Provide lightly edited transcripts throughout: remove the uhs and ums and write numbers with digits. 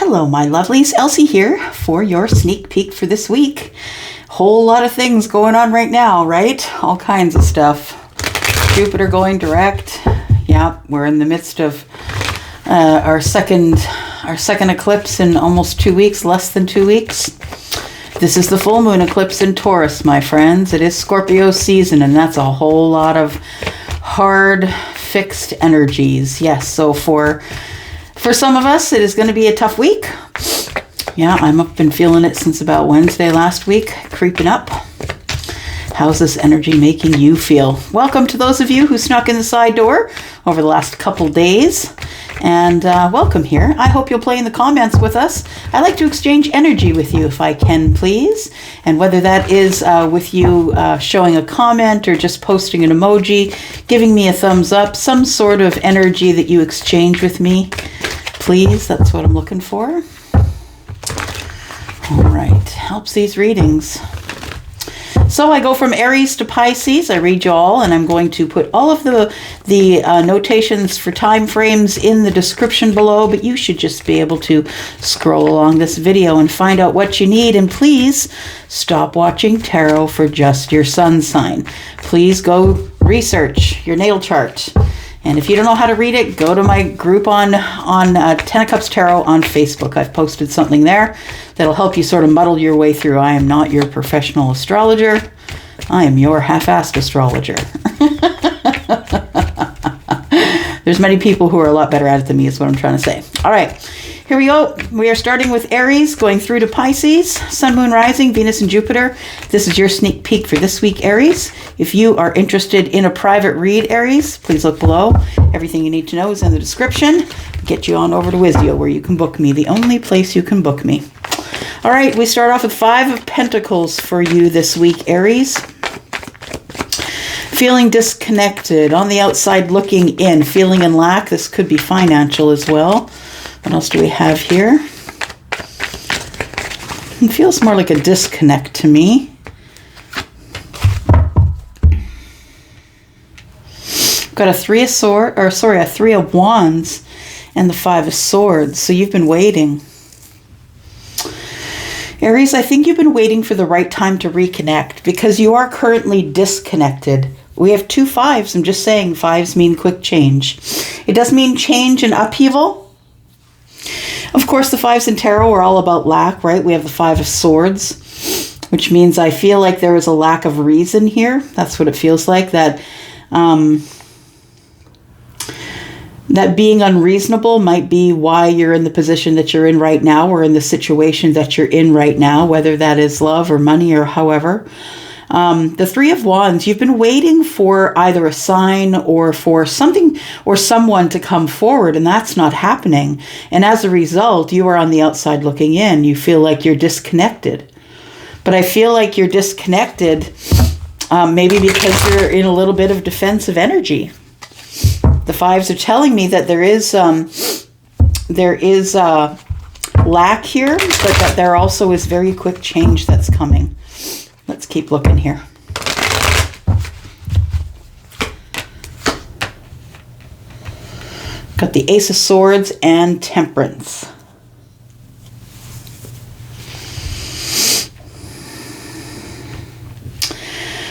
Hello, my lovelies. Elsie here for your sneak peek for this week. Whole lot of things going on right now, right? All kinds of stuff. Jupiter going direct. Yeah, we're in the midst of our second eclipse in almost 2 weeks, less than 2 weeks. This is the full moon eclipse in Taurus, my friends. It is Scorpio season, and that's a whole lot of hard, fixed energies. Yes, so for some of us, it is going to be a tough week. Yeah, I've been feeling it since about Wednesday last week, creeping up. How's this energy making you feel? Welcome to those of you who snuck in the side door over the last couple days. And welcome here. I hope you'll play in the comments with us. I like to exchange energy with you if I can, please. And whether that is with you showing a comment or just posting an emoji, giving me a thumbs up, some sort of energy that you exchange with me, please. That's what I'm looking for. All right. Helps these readings. So I go from Aries to Pisces. I read you all, and I'm going to put all of the notations for time frames in the description below, but you should just be able to scroll along this video and find out what you need. And please stop watching tarot for just your sun sign. Please go research your natal chart. And if you don't know how to read it, go to my group on 10 of Cups Tarot on Facebook. I've posted something there that'll help you sort of muddle your way through. I am not your professional astrologer. I am your half-assed astrologer. There's many people who are a lot better at it than me is what I'm trying to say. All right, here we go. We are starting with Aries, going through to Pisces, Sun, Moon, Rising, Venus, and Jupiter. This is your sneak peek for this week, Aries. If you are interested in a private read, Aries, please look below. Everything you need to know is in the description. Get you on over to Wisdeo, where you can book me, the only place you can book me. All right, we start off with 5 of Pentacles for you this week, Aries. Feeling disconnected, on the outside looking in, feeling in lack. This could be financial as well. What else do we have here? It feels more like a disconnect to me. Got a 3 of Wands and the 5 of Swords. So you've been waiting. Aries, I think you've been waiting for the right time to reconnect because you are currently disconnected. We have 2 5s. I'm just saying 5s mean quick change. It does mean change and upheaval. Of course, the 5s in tarot are all about lack, right? We have the 5 of Swords, which means I feel like there is a lack of reason here. That's what it feels like, that being unreasonable might be why you're in the position that you're in right now, or in the situation that you're in right now, whether that is love or money or however. The 3 of Wands, you've been waiting for either a sign or for something or someone to come forward, and that's not happening. And as a result, you are on the outside looking in. You feel like you're disconnected. But I feel like you're disconnected maybe because you're in a little bit of defensive energy. The 5s are telling me that there is lack here, but that there also is very quick change that's coming. Let's keep looking here. Got the Ace of Swords and Temperance.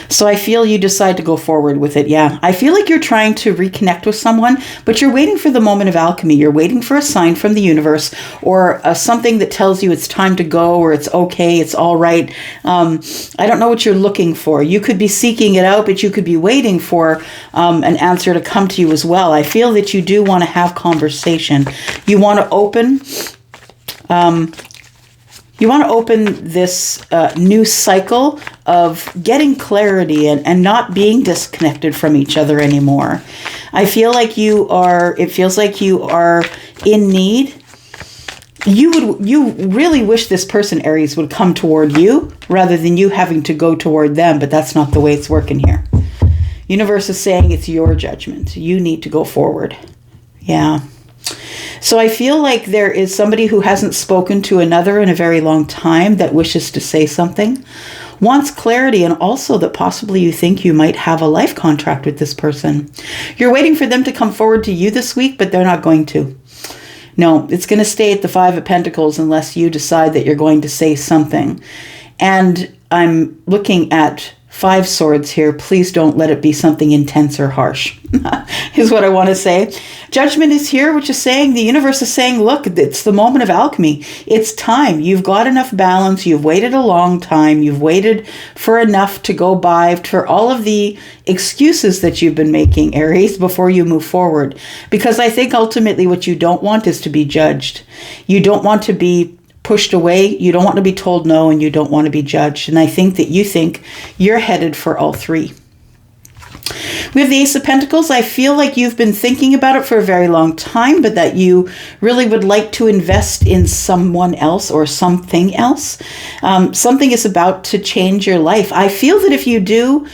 So I feel you decide to go forward with it. Yeah, I feel like you're trying to reconnect with someone, but you're waiting for the moment of alchemy. You're waiting for a sign from the universe, or something that tells you it's time to go, or it's okay, it's all right. I don't know what you're looking for. You could be seeking it out, but you could be waiting for an answer to come to you as well. I feel that you do want to have conversation. You want to open... You want to open this new cycle of getting clarity and not being disconnected from each other anymore. I feel like it feels like you are in need. You really wish this person, Aries, would come toward you rather than you having to go toward them, but that's not the way it's working here. Universe is saying it's your judgment. You need to go forward. Yeah. So I feel like there is somebody who hasn't spoken to another in a very long time that wishes to say something, wants clarity, and also that possibly you think you might have a life contract with this person. You're waiting for them to come forward to you this week, but they're not going to. No, it's going to stay at the Five of Pentacles unless you decide that you're going to say something. And I'm looking at Five Swords here. Please don't let it be something intense or harsh, is what I want to say. Judgment is here, which is saying, the universe is saying, look, it's the moment of alchemy. It's time. You've got enough balance. You've waited a long time. You've waited for enough to go by, for all of the excuses that you've been making, Aries, before you move forward. Because I think ultimately what you don't want is to be judged. You don't want to be pushed away, you don't want to be told no, and you don't want to be judged. And I think that you think you're headed for all three. We have the Ace of Pentacles. I feel like you've been thinking about it for a very long time, but that you really would like to invest in someone else or something else. Something is about to change your life. I feel that if you do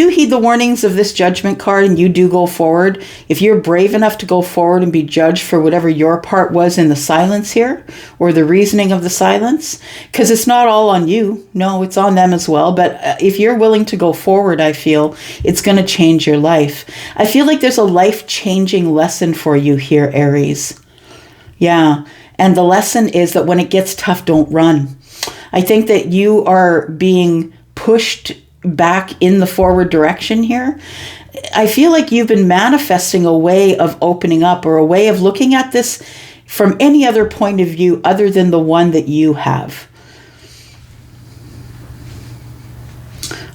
heed the warnings of this Judgment card and you do go forward, if you're brave enough to go forward and be judged for whatever your part was in the silence here, or the reasoning of the silence, because it's not all on you. No, it's on them as well. But if you're willing to go forward, I feel it's going to change your life. I feel like there's a life-changing lesson for you here, Aries. Yeah. And the lesson is that when it gets tough, don't run. I think that you are being pushed back in the forward direction here. I feel like you've been manifesting a way of opening up, or a way of looking at this from any other point of view other than the one that you have.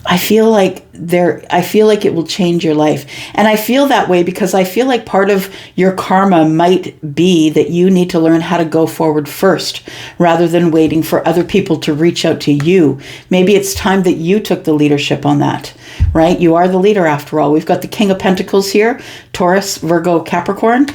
I feel like it will change your life. And I feel that way because I feel like part of your karma might be that you need to learn how to go forward first, rather than waiting for other people to reach out to you. Maybe it's time that you took the leadership on that, right? You are the leader after all. We've got the King of Pentacles here, Taurus, Virgo, Capricorn.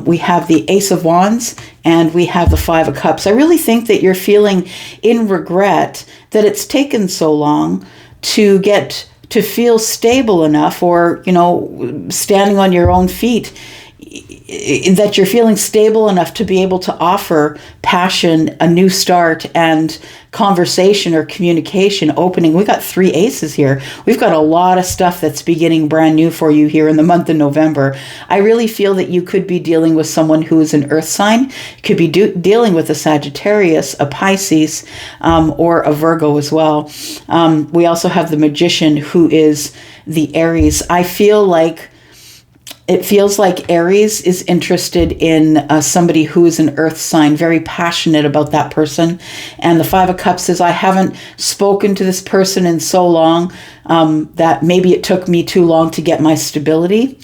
We have the Ace of Wands, and we have the Five of Cups. I really think that you're feeling in regret that it's taken so long to get to feel stable enough, or, standing on your own feet, that you're feeling stable enough to be able to offer passion, a new start, and conversation or communication opening. We got 3 aces here. We've got a lot of stuff that's beginning brand new for you here in the month of November. I really feel that you could be dealing with someone who is an earth sign. You could be dealing with a Sagittarius, a Pisces, or a Virgo as well. We also have the Magician, who is the Aries. It feels like Aries is interested in somebody who is an earth sign, very passionate about that person. And the Five of Cups says, I haven't spoken to this person in so long that maybe it took me too long to get my stability.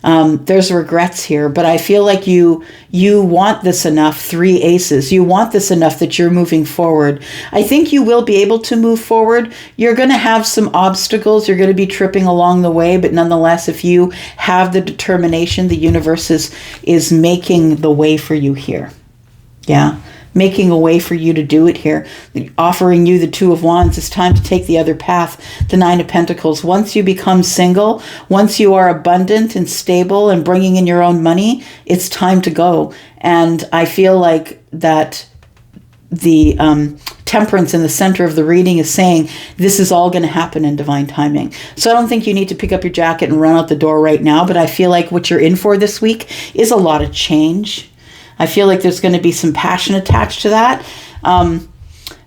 There's regrets here, but I feel like you want this enough, 3 aces. You want this enough that you're moving forward. I think you will be able to move forward. You're going to have some obstacles. You're going to be tripping along the way, but nonetheless, if you have the determination, the universe is making the way for you here. Yeah. Making a way for you to do it here. Offering you the Two of Wands. It's time to take the other path, the Nine of Pentacles. Once you become single, once you are abundant and stable and bringing in your own money, it's time to go. And I feel like that the Temperance in the center of the reading is saying this is all going to happen in divine timing. So I don't think you need to pick up your jacket and run out the door right now, but I feel like what you're in for this week is a lot of change. I feel like there's going to be some passion attached to that.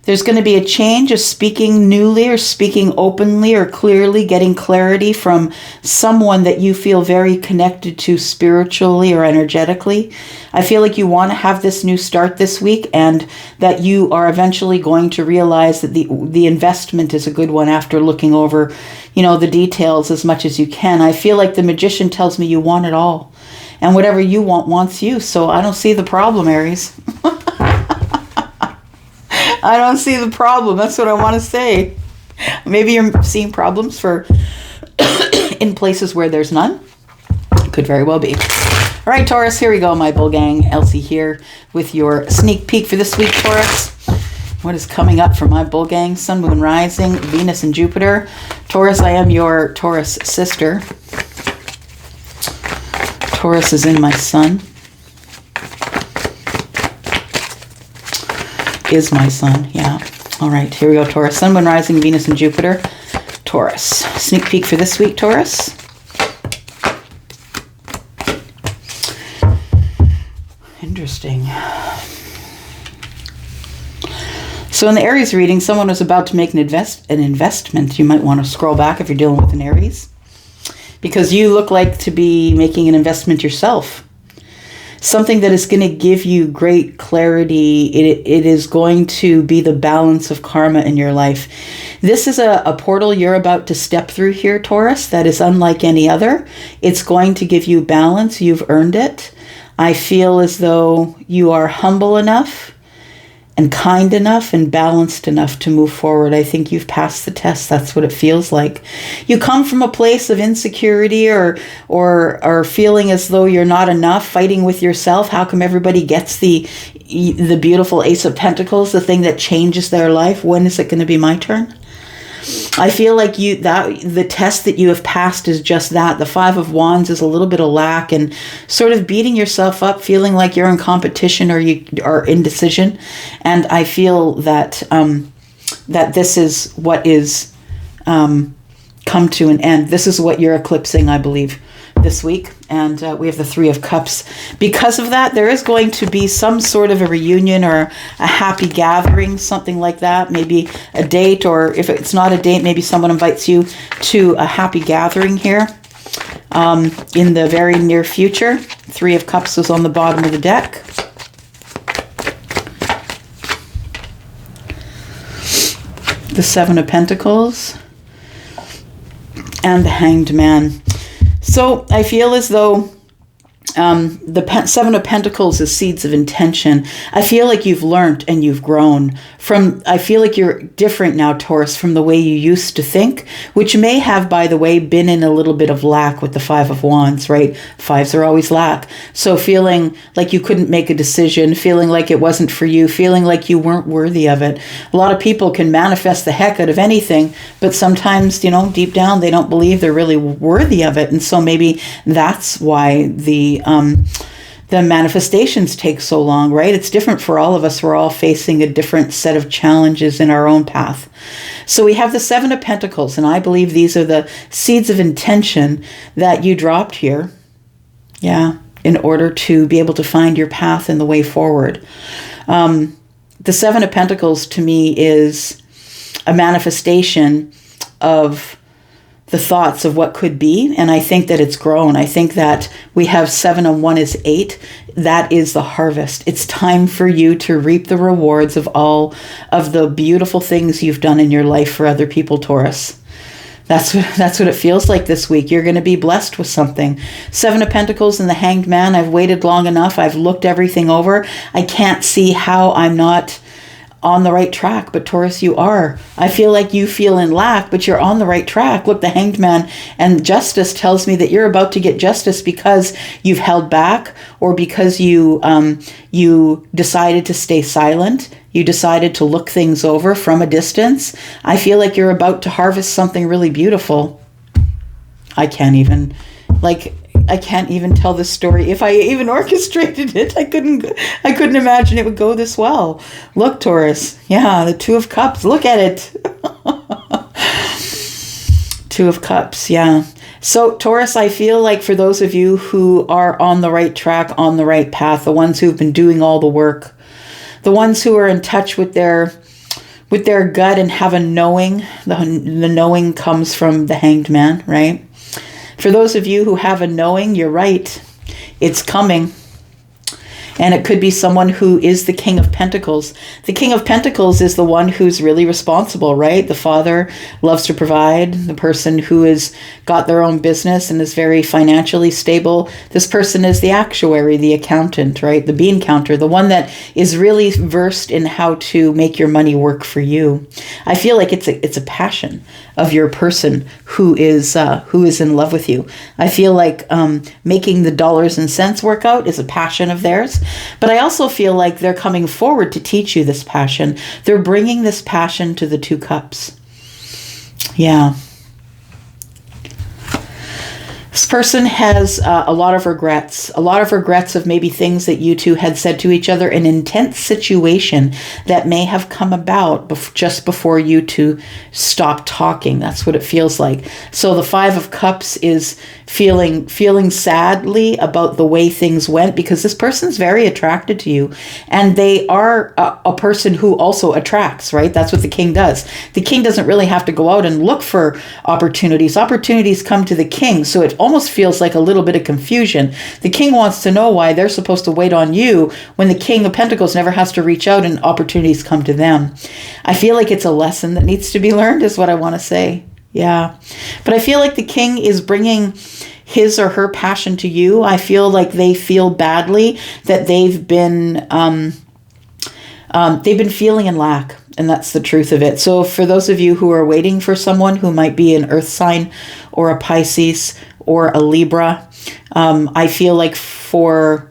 There's going to be a change of speaking newly or speaking openly or clearly, getting clarity from someone that you feel very connected to spiritually or energetically. I feel like you want to have this new start this week, and that you are eventually going to realize that the investment is a good one after looking over, the details as much as you can. I feel like the Magician tells me you want it all. And whatever you want wants you. So I don't see the problem, Aries. I don't see the problem. That's what I want to say. Maybe you're seeing problems in places where there's none. Could very well be. All right, Taurus, here we go, my bull gang. Elsie here with your sneak peek for this week, Taurus. What is coming up for my bull gang? Sun, Moon, Rising, Venus, and Jupiter. Taurus, I am your Taurus sister. Taurus is in my sun. Is my sun, yeah. All right, here we go, Taurus. Sun, Moon, Rising, Venus, and Jupiter. Taurus. Sneak peek for this week, Taurus. Interesting. Interesting. So in the Aries reading, someone was about to make an investment. You might want to scroll back if you're dealing with an Aries, because you look like to be making an investment yourself. Something that is going to give you great clarity. It is going to be the balance of karma in your life. This is a portal you're about to step through here, Taurus, that is unlike any other. It's going to give you balance. You've earned it. I feel as though you are humble enough and kind enough and balanced enough to move forward. I think you've passed the test. That's what it feels like. You come from a place of insecurity or feeling as though you're not enough, fighting with yourself. How come everybody gets the beautiful Ace of Pentacles, the thing that changes their life? When is it going to be my turn? I feel like the test that you have passed is just that. The Five of Wands is a little bit of lack and sort of beating yourself up, feeling like you're in competition or you are indecision. And I feel that that this is what is come to an end. This is what you're eclipsing, I believe, this week. And we have the Three of Cups. Because of that, there is going to be some sort of a reunion or a happy gathering, something like that. Maybe a date, or if it's not a date, maybe someone invites you to a happy gathering here in the very near future. Three of Cups is on the bottom of the deck. The Seven of Pentacles and the Hanged Man. So I feel as though the Seven of Pentacles is seeds of intention. I feel like you've learned and you've grown from, I feel like you're different now, Taurus, from the way you used to think, which may have, by the way, been in a little bit of lack with the Five of Wands, right? Fives are always lack. So feeling like you couldn't make a decision, feeling like it wasn't for you, feeling like you weren't worthy of it. A lot of people can manifest the heck out of anything, but sometimes, you know, deep down, they don't believe they're really worthy of it. And so maybe that's why the manifestations take so long, right? It's different for all of us. We're all facing a different set of challenges in our own path. So we have the Seven of Pentacles, and I believe these are the seeds of intention that you dropped here, in order to be able to find your path and the way forward. The Seven of Pentacles to me is a manifestation of the thoughts of what could be, and I think that it's grown. I think that we have 7 and 1 is 8. That is the harvest. It's time for you to reap the rewards of all of the beautiful things you've done in your life for other people, Taurus. That's what it feels like this week. You're going to be blessed with something. 7 of Pentacles and the Hanged Man. I've waited long enough. I've looked everything over. I can't see how I'm not on the right track, but Taurus, you are. I feel like you feel in lack, but you're on the right track. Look, the Hanged Man and Justice tells me that you're about to get justice because you've held back, or because you decided to stay silent. You decided to look things over from a distance. I feel like you're about to harvest something really beautiful. I can't even tell this story. If I even orchestrated it, I couldn't imagine it would go this well. Look, Taurus. Yeah, the Two of Cups. Look at it. Two of Cups, yeah. So, Taurus, I feel like for those of you who are on the right track, on the right path, the ones who've been doing all the work, the ones who are in touch with their gut and have a knowing, the knowing comes from the Hanged Man, right? For those of you who have a knowing, you're right. It's coming. And it could be someone who is the King of Pentacles. The King of Pentacles is the one who's really responsible, right? The father loves to provide. The person who has got their own business and is very financially stable. This person is the actuary, the accountant, right? The bean counter, the one that is really versed in how to make your money work for you. I feel like it's a passion of your person who is in love with you. I feel like making the dollars and cents work out is a passion of theirs. But I also feel like they're coming forward to teach you this passion. They're bringing this passion to the Two Cups. Yeah. This person has a lot of regrets of maybe things that you two had said to each other, an intense situation that may have come about just before you two stopped talking. That's what it feels like. So the Five of Cups is feeling sadly about the way things went, because this person's very attracted to you, and they are a person who also attracts, right? That's what the King does. The King doesn't really have to go out and look for opportunities. Opportunities come to the King, so it almost feels like a little bit of confusion. The King wants to know why they're supposed to wait on you when the King of Pentacles never has to reach out and opportunities come to them. I feel like it's a lesson that needs to be learned, is what I want to say. Yeah. But I feel like the King is bringing his or her passion to you. I feel like they feel badly that they've been feeling in lack. And that's the truth of it. So for those of you who are waiting for someone who might be an earth sign or a Pisces or a Libra, I feel like for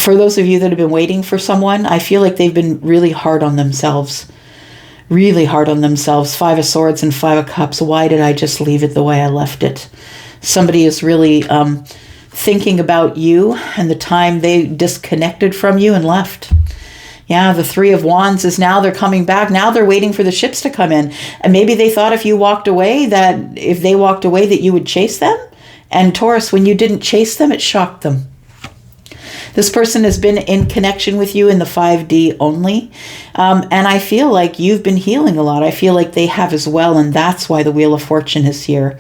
those of you that have been waiting for someone, I feel like they've been really hard on themselves. Really hard on themselves. Five of Swords and Five of Cups. Why did I just leave it the way I left it? Somebody is really thinking about you and the time they disconnected from you and left. Yeah, the Three of Wands is now they're coming back. Now they're waiting for the ships to come in. And maybe they thought if they walked away that you would chase them. And Taurus, when you didn't chase them, it shocked them. This person has been in connection with you in the 5D only. And I feel like you've been healing a lot. I feel like they have as well. And that's why the Wheel of Fortune is here.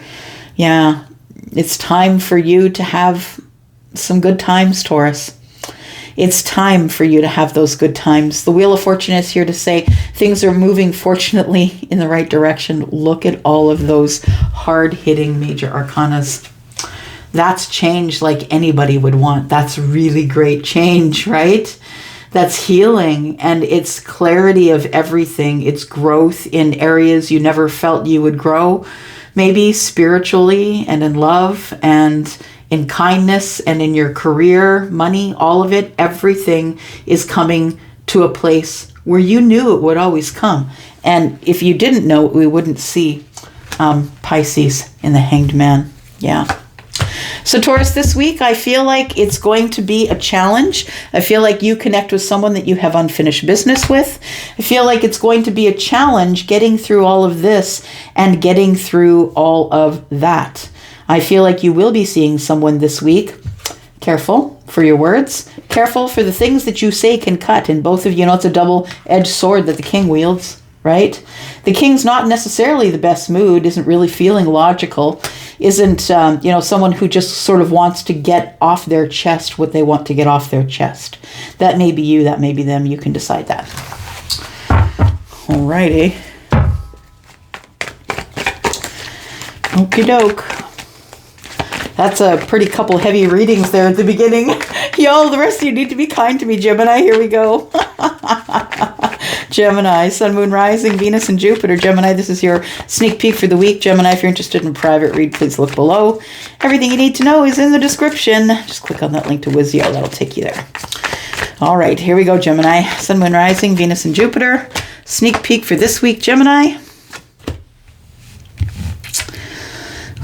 Yeah, it's time for you to have some good times, Taurus. It's time for you to have those good times. The Wheel of Fortune is here to say things are moving, fortunately, in the right direction. Look at all of those hard-hitting major arcanas. That's change like anybody would want. That's really great change, right? That's healing, and it's clarity of everything. It's growth in areas you never felt you would grow, maybe spiritually and in love and in kindness and in your career, money, all of it. Everything is coming to a place where you knew it would always come. And if you didn't know it, we wouldn't see Pisces in the Hanged Man. Yeah. So Taurus, this week, I feel like it's going to be a challenge. I feel like you connect with someone that you have unfinished business with. I feel like it's going to be a challenge getting through all of this and getting through all of that. I feel like you will be seeing someone this week. Careful for your words. Careful for the things that you say can cut. And both of you know it's a double-edged sword that the King wields, right? The King's not necessarily the best mood, isn't really feeling logical, isn't, someone who just sort of wants to get off their chest what they want to get off their chest. That may be you, that may be them. You can decide that. Alrighty. Okie doke. That's a pretty couple heavy readings there at the beginning. Y'all, the rest of you need to be kind to me, Gemini. Here we go. Gemini, Sun, Moon, Rising, Venus, and Jupiter. Gemini, this is your sneak peek for the week. Gemini, if you're interested in a private read, please look below. Everything you need to know is in the description. Just click on that link to Wizio. That'll take you there. All right, here we go, Gemini. Sun, Moon, Rising, Venus, and Jupiter. Sneak peek for this week, Gemini.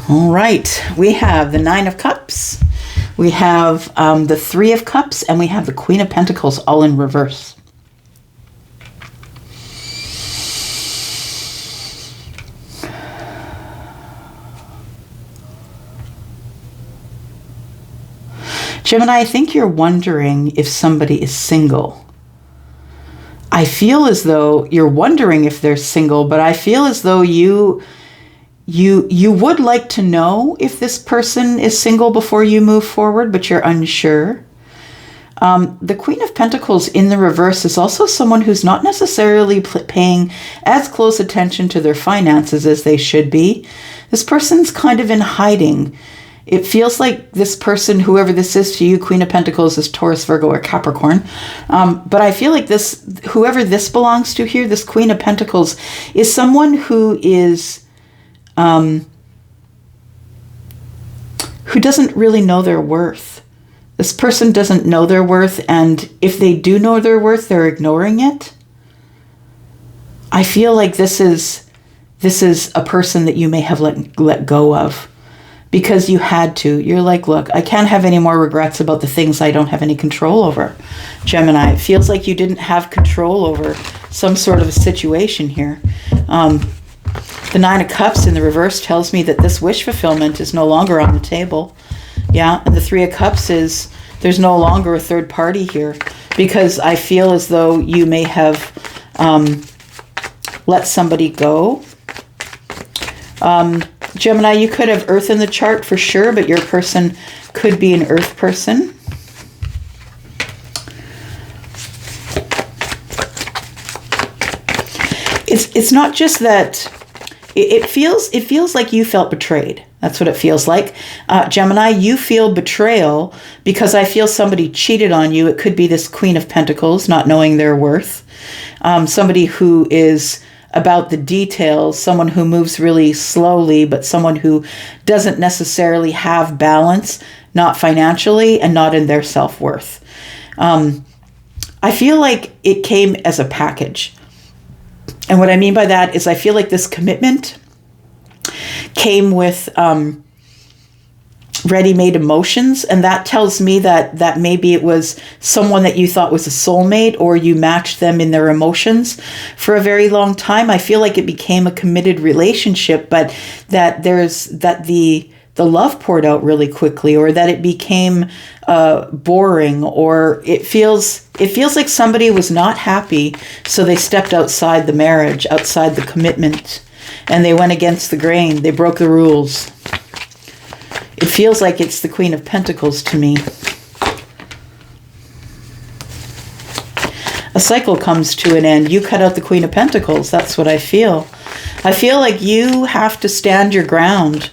All right, we have the Nine of Cups, we have the Three of Cups, and we have the Queen of Pentacles all in reverse. Gemini, I think you're wondering if somebody is single. I feel as though you're wondering if they're single, but I feel as though you would like to know if this person is single before you move forward, but you're unsure. The Queen of Pentacles in the reverse is also someone who's not necessarily paying as close attention to their finances as they should be. This person's kind of in hiding. It feels like this person, whoever this is to you, Queen of Pentacles, is Taurus, Virgo, or Capricorn. But I feel like whoever this belongs to here, this Queen of Pentacles, is someone who is who doesn't really know their worth. This person doesn't know their worth, and if they do know their worth, they're ignoring it. I feel like this is a person that you may have let go of. because you had to. You're like, look, I can't have any more regrets about the things I don't have any control over. Gemini, it feels like you didn't have control over some sort of a situation here. The Nine of Cups in the reverse tells me that this wish fulfillment is no longer on the table. Yeah, and the Three of Cups is there's no longer a third party here, because I feel as though you may have let somebody go. Gemini, you could have Earth in the chart for sure, but your person could be an Earth person. It's not just that it feels like you felt betrayed. That's what it feels like. Gemini, you feel betrayal because I feel somebody cheated on you. It could be this Queen of Pentacles, not knowing their worth. Somebody who is about the details, someone who moves really slowly, but someone who doesn't necessarily have balance, not financially and not in their self-worth. I feel like it came as a package. And what I mean by that is I feel like this commitment came with ready-made emotions, and that tells me that maybe it was someone that you thought was a soulmate, or you matched them in their emotions for a very long time. I feel like it became a committed relationship, but that the love poured out really quickly, or that it became boring, or it feels like somebody was not happy, so they stepped outside the marriage, outside the commitment, and they went against the grain. They broke the rules. It feels like it's the Queen of Pentacles to me. A cycle comes to an end. You cut out the Queen of Pentacles. That's what I feel. I feel like you have to stand your ground.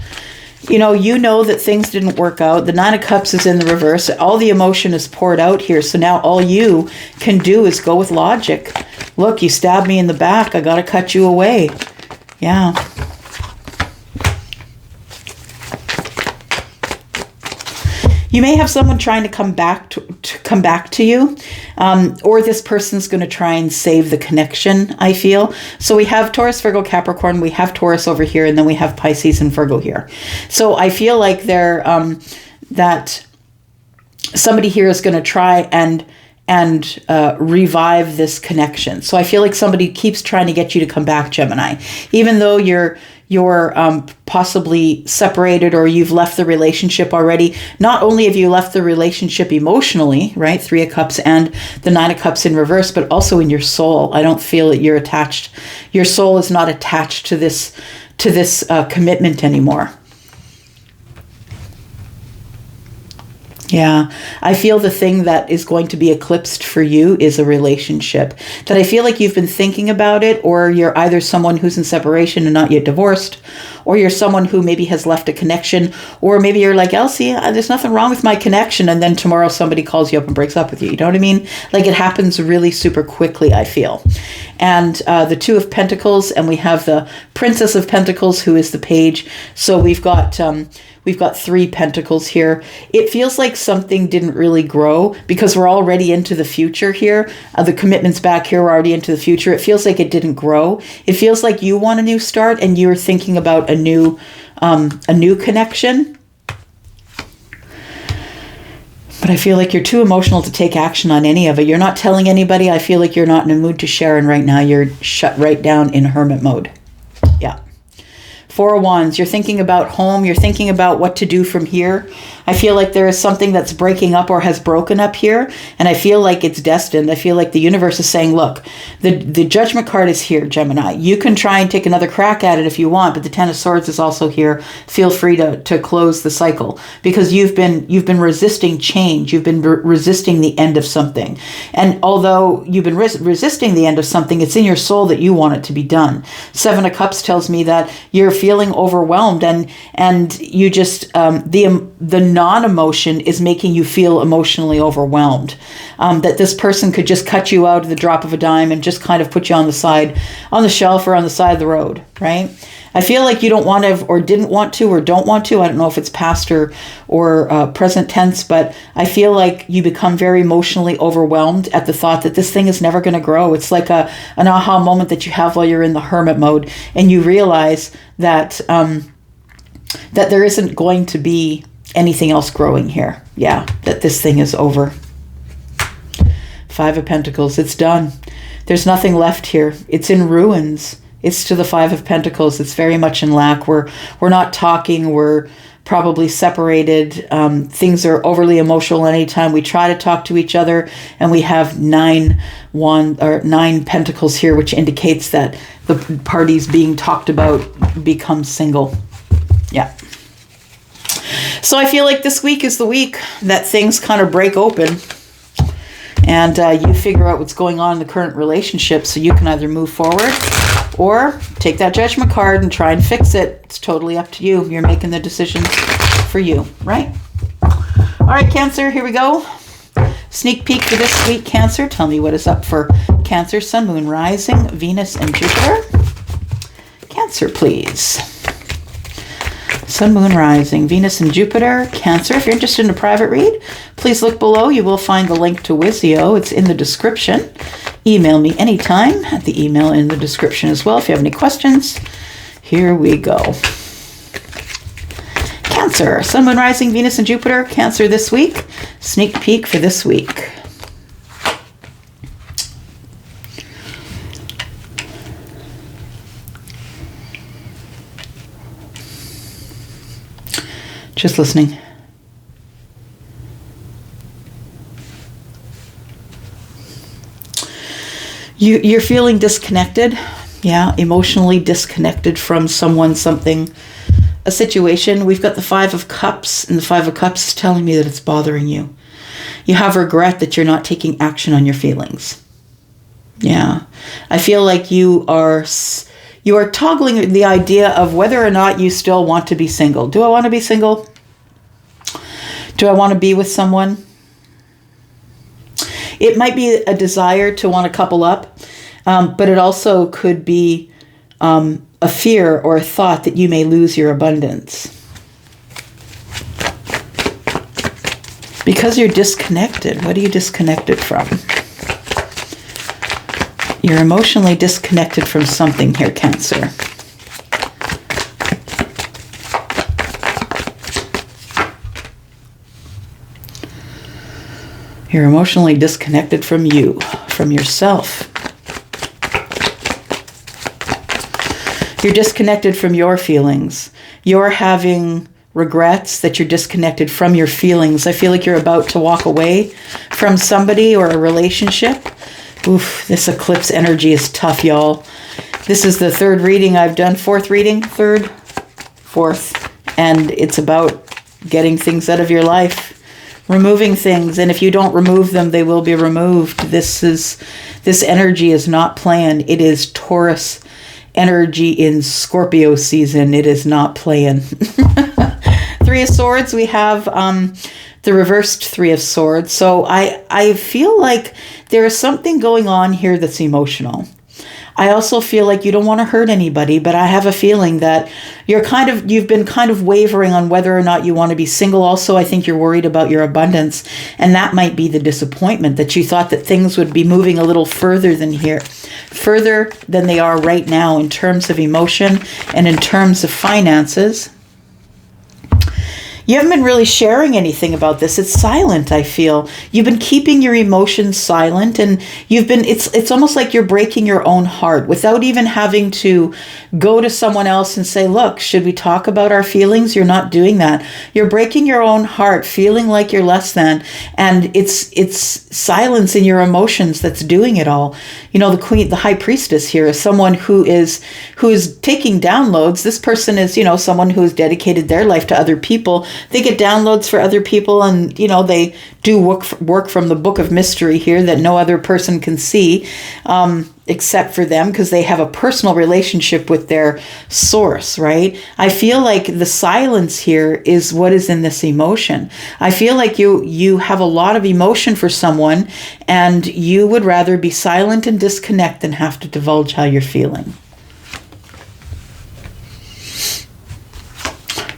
You know that things didn't work out. The Nine of Cups is in the reverse. All the emotion is poured out here. So now all you can do is go with logic. Look, you stabbed me in the back. I got to cut you away. Yeah. You may have someone trying to come back to you, or this person's going to try and save the connection, I feel. So we have Taurus, Virgo, Capricorn, we have Taurus over here, and then we have Pisces and Virgo here. So I feel like that somebody here is going to try and revive this connection. So I feel like somebody keeps trying to get you to come back, Gemini, even though you're possibly separated, or you've left the relationship already. Not only have you left the relationship emotionally, right? Three of Cups and the Nine of Cups in reverse, but also in your soul. I don't feel that you're attached. Your soul is not attached to this commitment anymore. Yeah, I feel the thing that is going to be eclipsed for you is a relationship. That I feel like you've been thinking about it, or you're either someone who's in separation and not yet divorced, or you're someone who maybe has left a connection, or maybe you're like, Elsie, there's nothing wrong with my connection, and then tomorrow somebody calls you up and breaks up with you. You know what I mean? Like, it happens really super quickly, I feel. And the Two of Pentacles, and we have the Princess of Pentacles, who is the page. So we've got three pentacles here. It feels like something didn't really grow because we're already into the future here. The commitments back here are already into the future. It feels like it didn't grow. It feels like you want a new start and you're thinking about a new connection. But I feel like you're too emotional to take action on any of it. You're not telling anybody. I feel like you're not in a mood to share, and right now you're shut right down in hermit mode. Yeah. Four of Wands, you're thinking about home. You're thinking about what to do from here. I feel like there is something that's breaking up or has broken up here. And I feel like it's destined. I feel like the universe is saying, look, the Judgment card is here, Gemini. You can try and take another crack at it if you want, but the Ten of Swords is also here. Feel free to close the cycle, because you've been resisting change. You've been resisting the end of something. And although you've been resisting the end of something, it's in your soul that you want it to be done. Seven of Cups tells me that you're feeling overwhelmed, and you just the non-emotion is making you feel emotionally overwhelmed. That this person could just cut you out at the drop of a dime and just kind of put you on the shelf or on the side of the road, right? I feel like you don't want to, or didn't want to, or don't want to. I don't know if it's past or present tense, but I feel like you become very emotionally overwhelmed at the thought that this thing is never going to grow. It's like an aha moment that you have while you're in the hermit mode, and you realize that that there isn't going to be anything else growing here. Yeah, that this thing is over. Five of Pentacles, it's done. There's nothing left here. It's in ruins. It's to the Five of Pentacles. It's very much in lack. We're not talking. We're probably separated. Things are overly emotional anytime we try to talk to each other. And we have nine pentacles here, which indicates that the parties being talked about become single. Yeah. So I feel like this week is the week that things kind of break open. And you figure out what's going on in the current relationship, so you can either move forward or take that Judgment card and try and fix it. It's totally up to you. You're making the decision for you, right? All right, Cancer, here we go. Sneak peek for this week, Cancer. Tell me what is up for Cancer, Sun, Moon, Rising, Venus, and Jupiter. Cancer, please. Sun, Moon, Rising, Venus, and Jupiter. Cancer, if you're interested in a private read, please look below. You will find the link to Wizio. It's in the description. Email me anytime at the email in the description as well if you have any questions. Here we go. Cancer, Sun, Moon, Rising, Venus, and Jupiter. Cancer this week. Sneak peek for this week. Just listening. You're feeling disconnected. Yeah, emotionally disconnected from someone, something, a situation. We've got the Five of Cups, and the Five of Cups is telling me that it's bothering you. You have regret that you're not taking action on your feelings. Yeah. I feel like you are toggling the idea of whether or not you still want to be single. Do I want to be single? Do I want to be with someone? It might be a desire to want to couple up, but it also could be a fear or a thought that you may lose your abundance. Because you're disconnected. What are you disconnected from? You're emotionally disconnected from something here, Cancer. You're emotionally disconnected from you, from yourself. You're disconnected from your feelings. You're having regrets that you're disconnected from your feelings. I feel like you're about to walk away from somebody or a relationship. Oof, this eclipse energy is tough, y'all. This is the third reading I've done. Fourth reading? Third? Fourth. And it's about getting things out of your life. Removing things. And if you don't remove them, they will be removed. This energy is not playing. It is Taurus energy in Scorpio season. It is not playing. Three of Swords. We have the reversed Three of Swords. So I feel like there is something going on here that's emotional. I also feel like you don't want to hurt anybody, but I have a feeling that you've been kind of wavering on whether or not you want to be single. Also, I think you're worried about your abundance, and that might be the disappointment, that you thought that things would be moving a little further than they are right now in terms of emotion and in terms of finances. You haven't been really sharing anything about this. It's silent, I feel. You've been keeping your emotions silent, and it's almost like you're breaking your own heart without even having to go to someone else and say, look, should we talk about our feelings? You're not doing that. You're breaking your own heart, feeling like you're less than, and it's silence in your emotions that's doing it all. You know, the High Priestess here is someone who is taking downloads. This person is, someone who has dedicated their life to other people. They get downloads for other people, and they do work from the book of mystery here that no other person can see except for them, because they have a personal relationship with their source, right? I feel like the silence here is what is in this emotion. I feel like you have a lot of emotion for someone, and you would rather be silent and disconnect than have to divulge how you're feeling.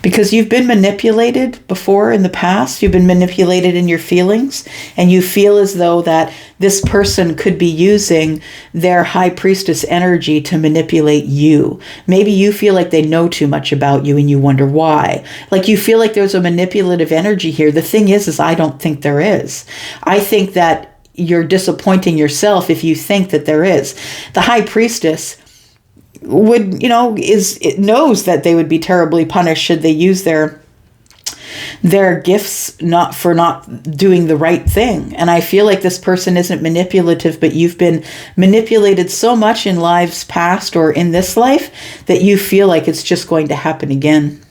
Because because you've been manipulated before in the past. You've been manipulated in your feelings, and you feel as though that this person could be using their high priestess energy to manipulate you. Maybe you feel like they know too much about you and you wonder why. Like you feel like there's a manipulative energy here. The thing is I don't think there is. I think that you're disappointing yourself if you think that there is. The high priestess would, it knows that they would be terribly punished should they use their gifts not doing the right thing. And I feel like this person isn't manipulative, but you've been manipulated so much in lives past or in this life that you feel like it's just going to happen again.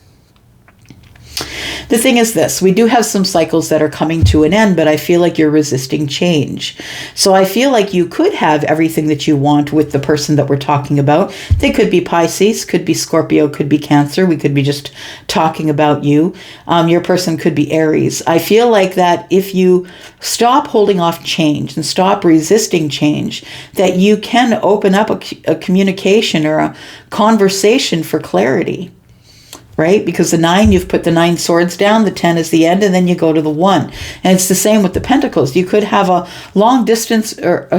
The thing is this, we do have some cycles that are coming to an end, but I feel like you're resisting change. So I feel like you could have everything that you want with the person that we're talking about. They could be Pisces, could be Scorpio, could be Cancer. We could be just talking about you. Your person could be Aries. I feel like that if you stop holding off change and stop resisting change, that you can open up a communication or a conversation for clarity. Right? Because the 9, you've put the 9 swords down, the 10 is the end, and then you go to the 1. And it's the same with the pentacles. You could have a long distance, a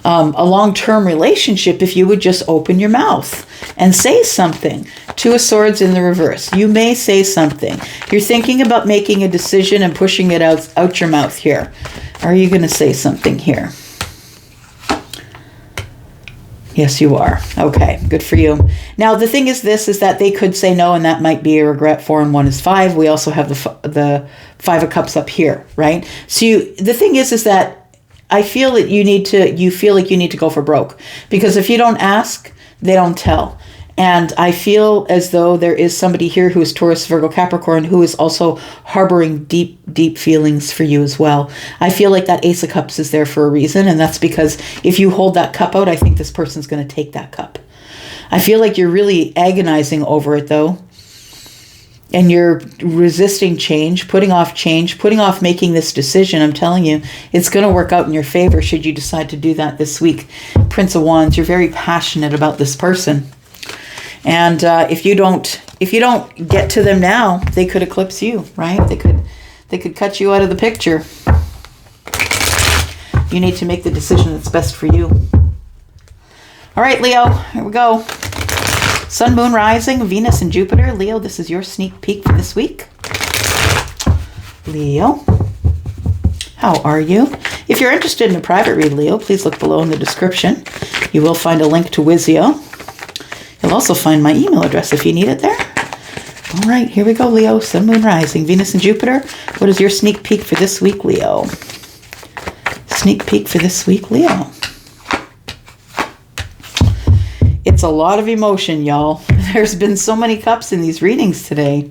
long-term relationship if you would just open your mouth and say something. 2 of swords in the reverse. You may say something. You're thinking about making a decision and pushing it out your mouth here. Are you going to say something here? Yes, you are. Okay, good for you. Now, the thing is that they could say no, and that might be a regret. 4 and 1 is 5. We also have the 5 of Cups up here, right? So the thing is that I feel that you feel like you need to go for broke, because if you don't ask, they don't tell. And I feel as though there is somebody here who is Taurus, Virgo, Capricorn, who is also harboring deep, deep feelings for you as well. I feel like that Ace of Cups is there for a reason. And that's because if you hold that cup out, I think this person's going to take that cup. I feel like you're really agonizing over it, though. And you're resisting change, putting off making this decision. I'm telling you, it's going to work out in your favor should you decide to do that this week. Prince of Wands, you're very passionate about this person. And if you don't get to them now, they could eclipse you, right? They could cut you out of the picture. You need to make the decision that's best for you. All right, Leo, here we go. Sun, Moon, Rising, Venus, and Jupiter. Leo, this is your sneak peek for this week. Leo, how are you? If you're interested in a private read, Leo, please look below in the description. You will find a link to Wizio. You'll also find my email address if you need it there. All right, here we go, Leo. Sun, Moon, Rising, Venus, and Jupiter. What is your sneak peek for this week, Leo? Sneak peek for this week, Leo. It's a lot of emotion, y'all. There's been so many cups in these readings today.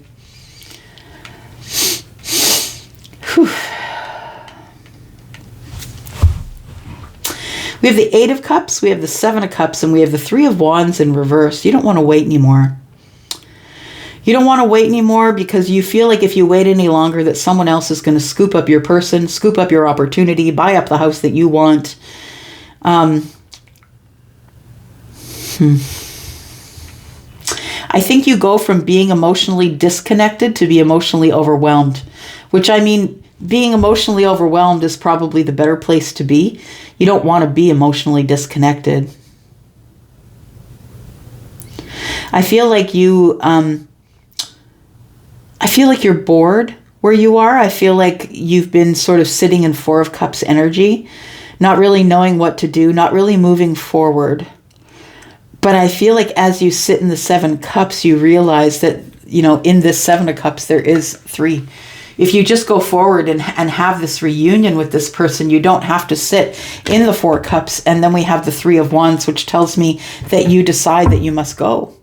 Whew. We have the 8 of Cups, we have the 7 of Cups, and we have the 3 of Wands in reverse. You don't want to wait anymore. You don't want to wait anymore because you feel like if you wait any longer that someone else is going to scoop up your person, scoop up your opportunity, buy up the house that you want. I think you go from being emotionally disconnected to be emotionally overwhelmed, which I mean, being emotionally overwhelmed is probably the better place to be. You don't want to be emotionally disconnected. I feel like you're bored where you are. I feel like you've been sort of sitting in 4 of Cups energy, not really knowing what to do, not really moving forward. But I feel like as you sit in the 7 Cups, you realize that, in this 7 of Cups, there is 3. If you just go forward and have this reunion with this person, you don't have to sit in the 4 Cups. And then we have the 3 of Wands, which tells me that you decide that you must go,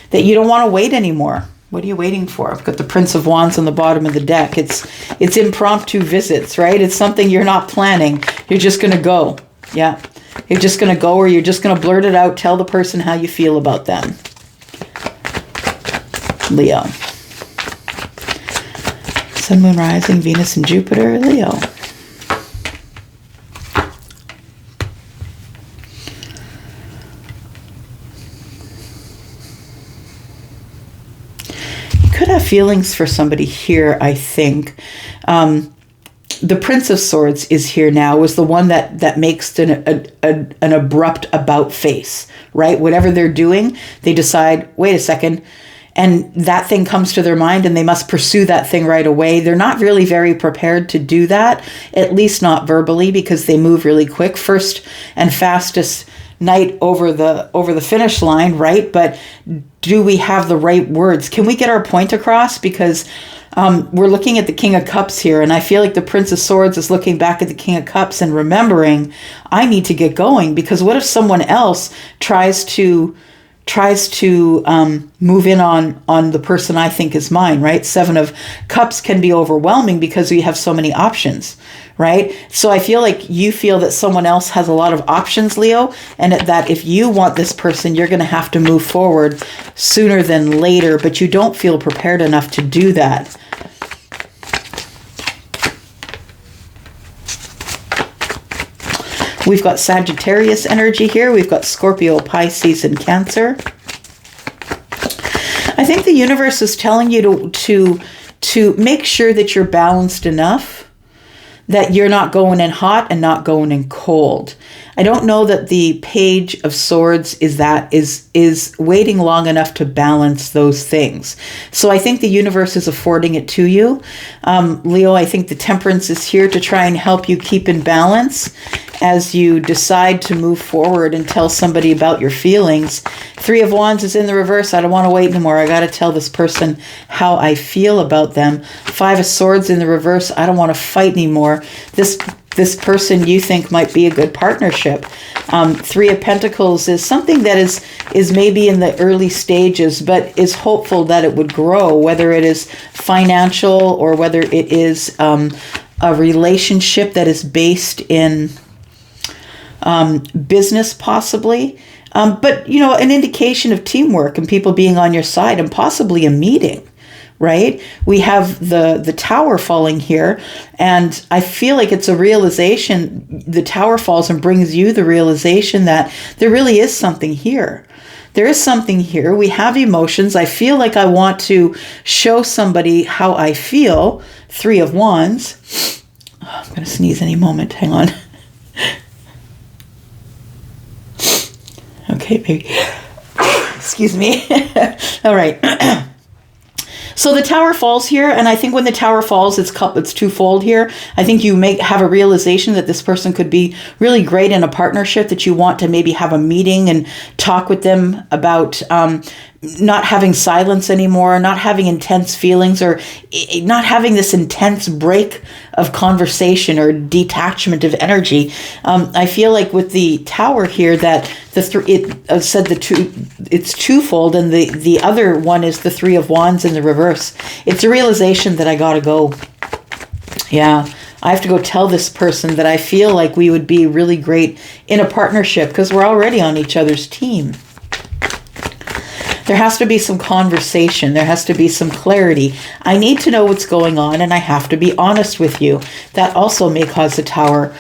that you don't want to wait anymore. What are you waiting for? I've got the Prince of Wands on the bottom of the deck. It's impromptu visits, right? It's something you're not planning. You're just going to go. Yeah. You're just going to go, or you're just going to blurt it out, tell the person how you feel about them. Leo. Sun, Moon, Rising, Venus, and Jupiter, Leo. feelings for somebody here, I think. The Prince of Swords is here now, is the one that makes an abrupt about face, right? Whatever they're doing, they decide, wait a second, and that thing comes to their mind and they must pursue that thing right away. They're not really very prepared to do that, at least not verbally, because they move really quick. First and fastest night over the finish line, right? But do we have the right words? Can we get our point across? Because we're looking at the King of Cups here, and I feel like the Prince of Swords is looking back at the King of Cups and remembering, I need to get going, because what if someone else tries to move in on the person I think is mine, right? 7 of Cups can be overwhelming because we have so many options, right? So I feel like you feel that someone else has a lot of options, Leo, and that if you want this person, you're going to have to move forward sooner than later, but you don't feel prepared enough to do that. We've got Sagittarius energy here. We've got Scorpio, Pisces, and Cancer. I think the universe is telling you to make sure that you're balanced enough, that you're not going in hot and not going in cold. I don't know that the Page of Swords is waiting long enough to balance those things. So I think the universe is affording it to you. Leo, I think the Temperance is here to try and help you keep in balance as you decide to move forward and tell somebody about your feelings. 3 of Wands is in the reverse. I don't want to wait anymore. I got to tell this person how I feel about them. 5 of Swords in the reverse. I don't want to fight anymore. This person you think might be a good partnership. 3 of Pentacles is something that is maybe in the early stages, but is hopeful that it would grow, whether it is financial or whether it is a relationship that is based in business possibly. But, you know, an indication of teamwork and people being on your side and possibly a meeting. Right? We have the Tower falling here, and I feel like it's a realization. The Tower falls and brings you the realization that there really is something here. There is something here. We have emotions. I feel like I want to show somebody how I feel. 3 of Wands. Oh, I'm going to sneeze any moment. Hang on. Okay, baby. Excuse me. All right. So the Tower falls here, and I think when the Tower falls, it's twofold here. I think you may have a realization that this person could be really great in a partnership, that you want to maybe have a meeting and talk with them about not having silence anymore, not having intense feelings, or not having this intense break of conversation or detachment of energy. I feel like with the Tower here that it's twofold, and the other one is the 3 of Wands in the reverse. It's a realization that I gotta go. Yeah, I have to go tell this person that I feel like we would be really great in a partnership because we're already on each other's team. There has to be some conversation. There has to be some clarity. I need to know what's going on, and I have to be honest with you. That also may cause the Tower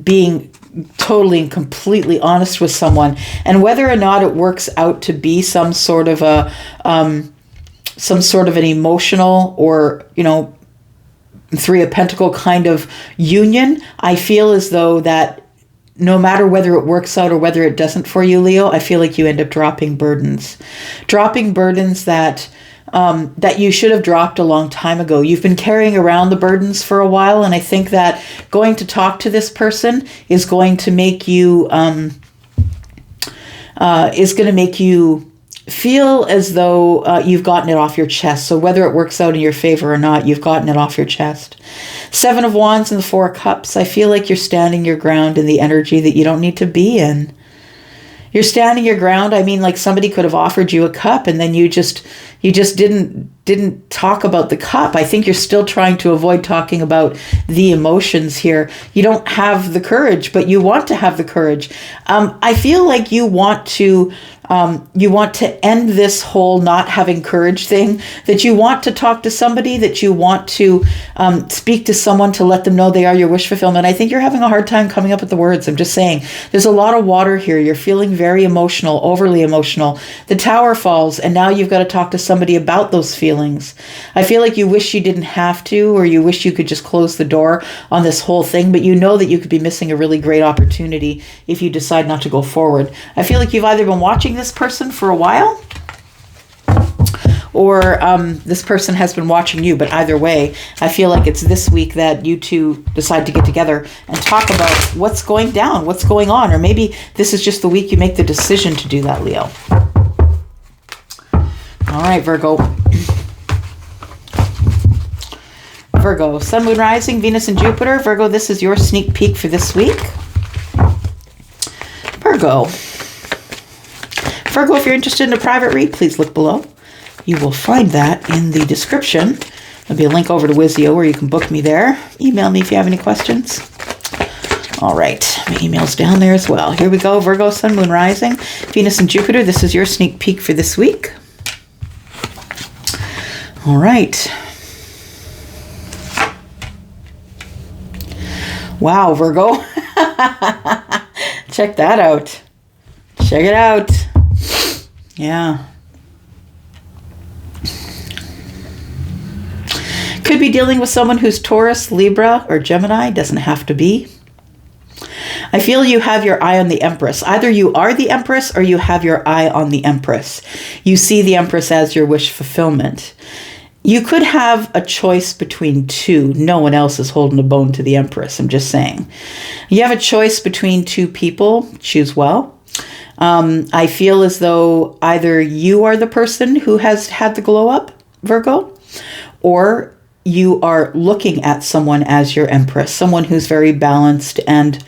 being totally and completely honest with someone, and whether or not it works out to be some sort of an emotional or, you know, 3 of Pentacle kind of union. I feel as though that no matter whether it works out or whether it doesn't for you, Leo, I feel like you end up dropping burdens that that you should have dropped a long time ago. You've been carrying around the burdens for a while, and I think that going to talk to this person is going to make you feel as though you've gotten it off your chest. So whether it works out in your favor or not, you've gotten it off your chest. 7 of Wands and the 4 of Cups. I feel like you're standing your ground in the energy that you don't need to be in. You're standing your ground. I mean, like somebody could have offered you a cup and then you just didn't talk about the cup. I think you're still trying to avoid talking about the emotions here. You don't have the courage, but you want to have the courage. I feel like you want to end this whole not having courage thing, that you want to talk to somebody, that you want to speak to someone to let them know they are your wish fulfillment. I think you're having a hard time coming up with the words. I'm just saying, there's a lot of water here. You're feeling very emotional, overly emotional. The Tower falls, and now you've got to talk to somebody about those feelings. feelings. I feel like you wish you didn't have to, or you wish you could just close the door on this whole thing, but you know that you could be missing a really great opportunity if you decide not to go forward. I feel like you've either been watching this person for a while, or this person has been watching you. But either way, I feel like it's this week that you two decide to get together and talk about what's going down, what's going on. Or maybe this is just the week you make the decision to do that, Leo. All right, Virgo. Virgo, Sun, Moon, Rising, Venus, and Jupiter. Virgo, this is your sneak peek for this week. Virgo. Virgo, if you're interested in a private read, please look below. You will find that in the description. There'll be a link over to Wizio where you can book me there. Email me if you have any questions. All right, my email's down there as well. Here we go, Virgo, Sun, Moon, Rising, Venus, and Jupiter. This is your sneak peek for this week. All right. Wow, Virgo. Check that out. Check it out. Yeah. Could be dealing with someone who's Taurus, Libra, or Gemini. Doesn't have to be. I feel you have your eye on the Empress. Either you are the Empress or you have your eye on the Empress. You see the Empress as your wish fulfillment. You could have a choice between two. No one else is holding a bone to the Empress. I'm just saying. You have a choice between two people. Choose well. I feel as though either you are the person who has had the glow up, Virgo, or you are looking at someone as your Empress, someone who's very balanced and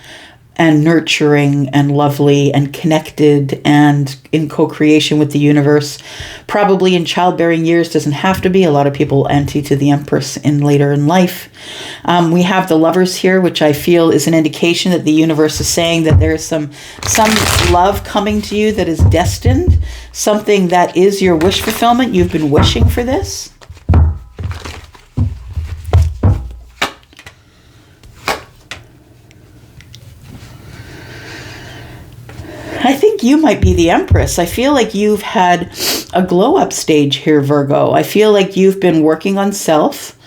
nurturing and lovely and connected and in co-creation with the universe. Probably in childbearing years, doesn't have to be. A lot of people anti to the Empress in later in life. We have the Lovers here, which I feel is an indication that the universe is saying that there's some love coming to you that is destined, something that is your wish fulfillment. You've been wishing for this. I think you might be the Empress. I feel like you've had a glow-up stage here, Virgo. I feel like you've been working on self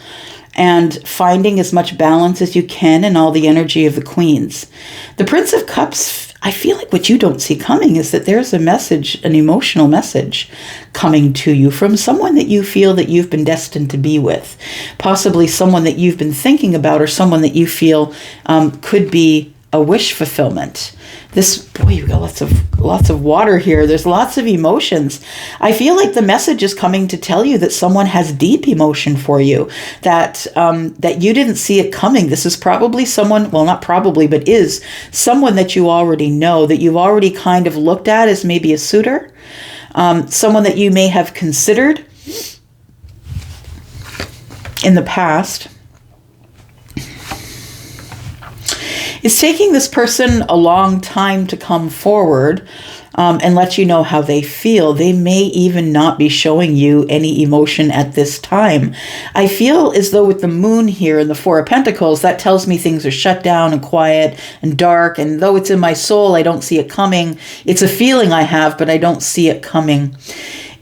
and finding as much balance as you can in all the energy of the Queens. The Prince of Cups, I feel like what you don't see coming is that there's a message, an emotional message coming to you from someone that you feel that you've been destined to be with. Possibly someone that you've been thinking about, or someone that you feel could be a wish fulfillment. Boy, you got lots of water here. There's lots of emotions. I feel like the message is coming to tell you that someone has deep emotion for you, that you didn't see it coming. This is probably someone, well, not probably, but is someone that you already know, that you've already kind of looked at as maybe a suitor, someone that you may have considered in the past. It's taking this person a long time to come forward and let you know how they feel. They may even not be showing you any emotion at this time. I feel as though with the moon here and the Four of Pentacles, that tells me things are shut down and quiet and dark. And though it's in my soul, I don't see it coming. It's a feeling I have, but I don't see it coming.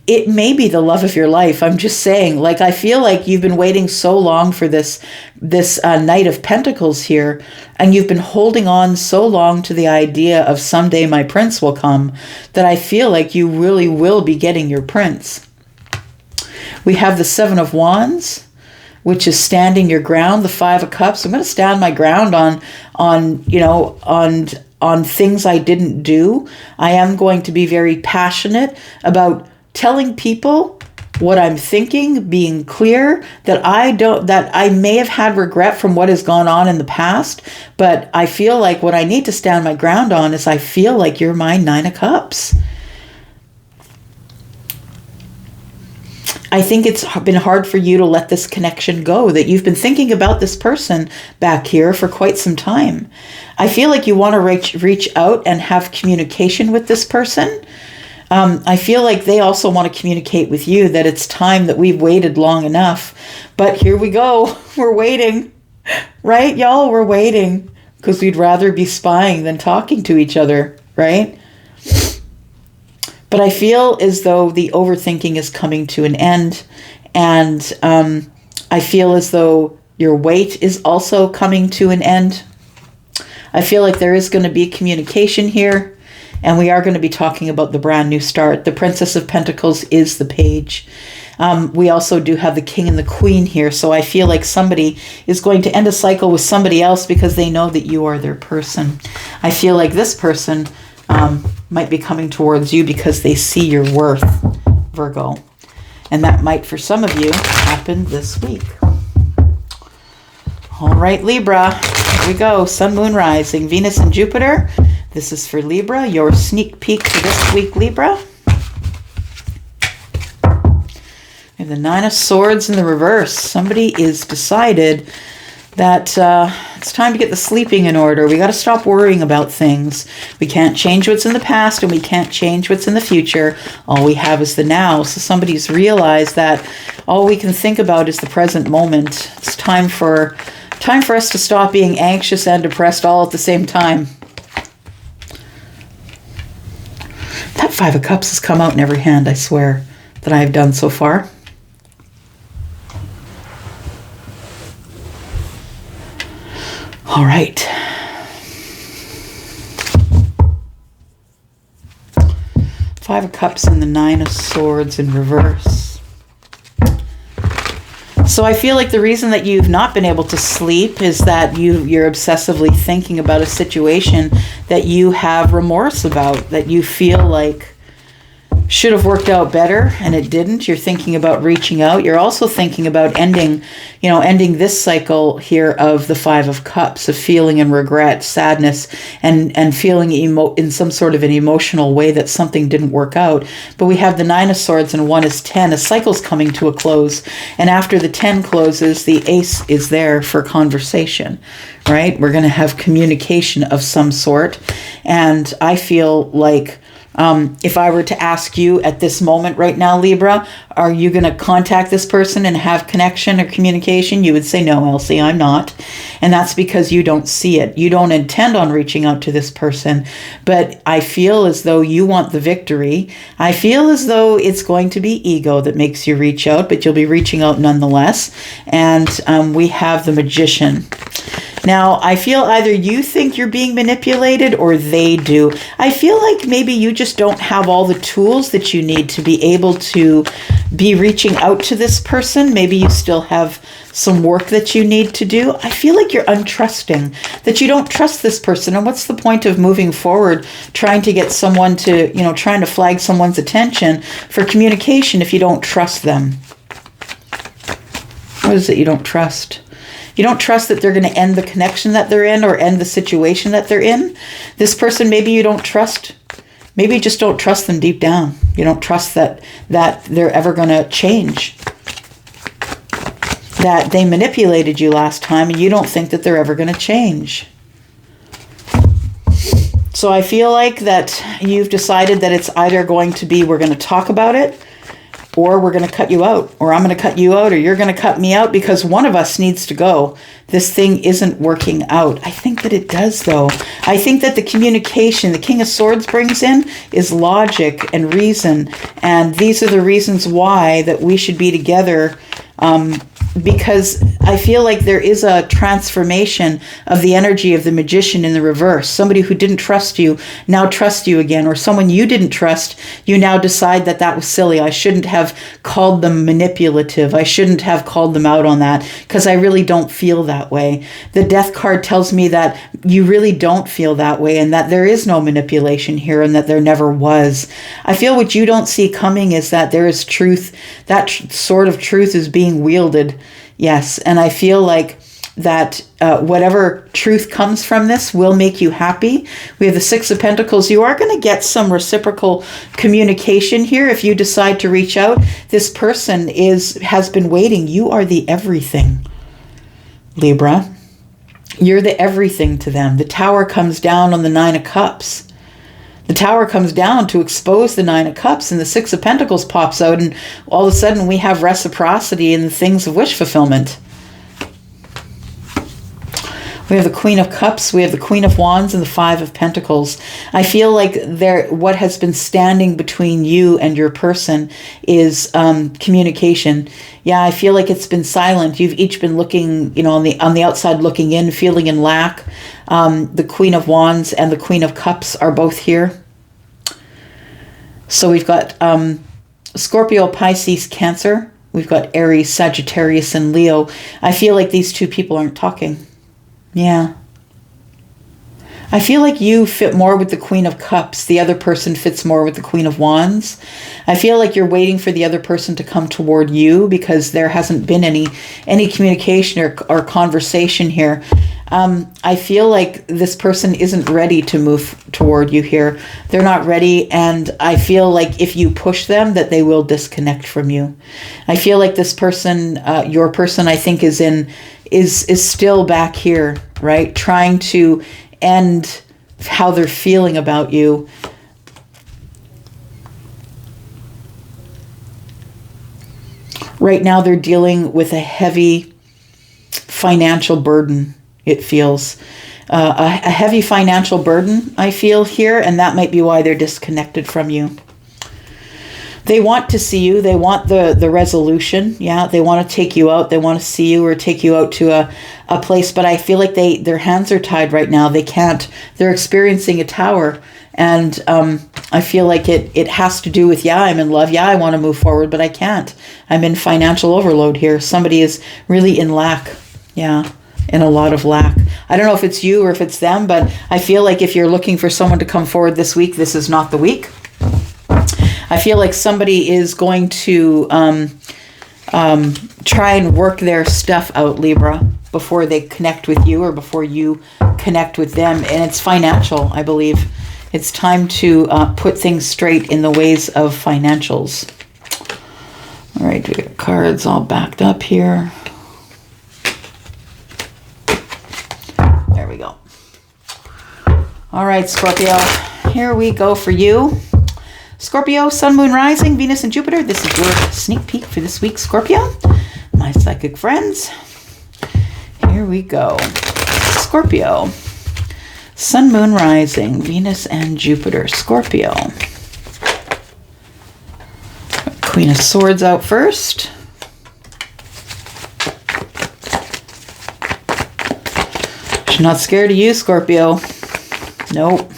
It may be the love of your life. I'm just saying, like, I feel like you've been waiting so long for this Knight of Pentacles here, and you've been holding on so long to the idea of someday my prince will come, that I feel like you really will be getting your prince. We have the Seven of Wands, which is standing your ground. The Five of Cups. I'm going to stand my ground on things I didn't do. I am going to be very passionate about telling people what I'm thinking, being clear, that I may have had regret from what has gone on in the past, but I feel like what I need to stand my ground on is I feel like you're my Nine of Cups. I think it's been hard for you to let this connection go, that you've been thinking about this person back here for quite some time. I feel like you want to reach out and have communication with this person. I feel like they also want to communicate with you that it's time, that we've waited long enough. But here we go. We're waiting. Right, y'all? We're waiting because we'd rather be spying than talking to each other, right? But I feel as though the overthinking is coming to an end, And I feel as though your wait is also coming to an end. I feel like there is going to be communication here. And we are going to be talking about the brand new start. The Princess of Pentacles is the page. We also do have the King and the Queen here. So I feel like somebody is going to end a cycle with somebody else because they know that you are their person. I feel like this person might be coming towards you because they see your worth, Virgo. And that might, for some of you, happen this week. All right, Libra. Here we go. Sun, Moon, Rising, Venus, and Jupiter. This is for Libra, your sneak peek for this week, Libra. We have the Nine of Swords in the reverse. Somebody is decided that it's time to get the sleeping in order. We got to stop worrying about things. We can't change what's in the past and we can't change what's in the future. All we have is the now. So somebody's realized that all we can think about is the present moment. It's time for us to stop being anxious and depressed all at the same time. That Five of Cups has come out in every hand, I swear, that I have done so far. All right. Five of Cups and the Nine of Swords in reverse. So I feel like the reason that you've not been able to sleep is that you're obsessively thinking about a situation that you have remorse about, that you feel like should have worked out better and it didn't. You're thinking about reaching out. You're also thinking about ending this cycle here of the Five of Cups, of feeling and regret, sadness, and feeling in some sort of an emotional way that something didn't work out. But we have the Nine of Swords and 1 is 10. A cycle's coming to a close. And after the 10 closes, the Ace is there for conversation, right? We're going to have communication of some sort. And I feel like if I were to ask you at this moment right now, Libra, are you going to contact this person and have connection or communication? You would say, no, Elsie, I'm not. And that's because you don't see it. You don't intend on reaching out to this person. But I feel as though you want the victory. I feel as though it's going to be ego that makes you reach out, but you'll be reaching out nonetheless. And we have the Magician. Now, I feel either you think you're being manipulated or they do. I feel like maybe you just don't have all the tools that you need to be able to be reaching out to this person. Maybe you still have some work that you need to do. I feel like you're untrusting, that you don't trust this person. And what's the point of moving forward, trying to get someone to, trying to flag someone's attention for communication if you don't trust them? What is it you don't trust? You don't trust that they're going to end the connection that they're in or end the situation that they're in. This person, maybe you don't trust. Maybe you just don't trust them deep down. You don't trust that they're ever going to change. That they manipulated you last time and you don't think that they're ever going to change. So I feel like that you've decided that it's either going to be we're going to talk about it, or we're going to cut you out, or I'm going to cut you out, or you're going to cut me out because one of us needs to go. This thing isn't working out. I think that it does, though. I think that the communication the King of Swords brings in is logic and reason. And these are the reasons why that we should be together. Because I feel like there is a transformation of the energy of the Magician in the reverse. Somebody who didn't trust you now trusts you again, or someone you didn't trust, you now decide that was silly. I shouldn't have called them manipulative. I shouldn't have called them out on that because I really don't feel that way. The Death card tells me that you really don't feel that way and that there is no manipulation here and that there never was. I feel what you don't see coming is that there is truth. That sort of truth is being wielded. Yes, and I feel like that whatever truth comes from this will make you happy. We have the Six of Pentacles. You are going to get some reciprocal communication here if you decide to reach out. This person has been waiting. You are the everything, Libra. You're the everything to them. The Tower comes down on the Nine of Cups. The Tower comes down to expose the Nine of Cups, and the Six of Pentacles pops out, and all of a sudden we have reciprocity in the things of wish fulfillment. We have the Queen of Cups, we have the Queen of Wands, and the Five of Pentacles. I feel like what has been standing between you and your person is communication. Yeah, I feel like it's been silent. You've each been looking, you know, on the outside looking in, feeling in lack. The Queen of Wands and the Queen of Cups are both here. So we've got Scorpio, Pisces, Cancer. We've got Aries, Sagittarius, and Leo. I feel like these two people aren't talking. Yeah. I feel like you fit more with the Queen of Cups. The other person fits more with the Queen of Wands. I feel like you're waiting for the other person to come toward you because there hasn't been any communication or conversation here. I feel like this person isn't ready to move toward you here. They're not ready, and I feel like if you push them, that they will disconnect from you. I feel like this person, your person, I think is still back here, right? Trying to end how they're feeling about you. Right now, they're dealing with a heavy financial burden. It feels a heavy financial burden, I feel here, and that might be why they're disconnected from you. They want to see you. They want the resolution. Yeah, they want to take you out. They want to see you or take you out to a place, but I feel like their hands are tied right now. They can't. They're experiencing a tower, and I feel like it has to do with, yeah, I'm in love. Yeah, I want to move forward, but I can't. I'm in financial overload here. Somebody is really in lack. Yeah. In a lot of lack. I don't know if it's you or if it's them, but I feel like if you're looking for someone to come forward this week, this is not the week. I feel like somebody is going to try and work their stuff out, Libra, before they connect with you or before you connect with them. And it's financial, I believe. It's time to put things straight in the ways of financials. All right, we got cards all backed up here. There we go. All right, Scorpio, here we go for you. Scorpio, Sun, Moon, Rising, Venus, and Jupiter. This is your sneak peek for this week, Scorpio. My psychic friends. Here we go. Scorpio, Sun, Moon, Rising, Venus, and Jupiter. Scorpio. Queen of Swords out first. She's not scared of you, Scorpio. Nope.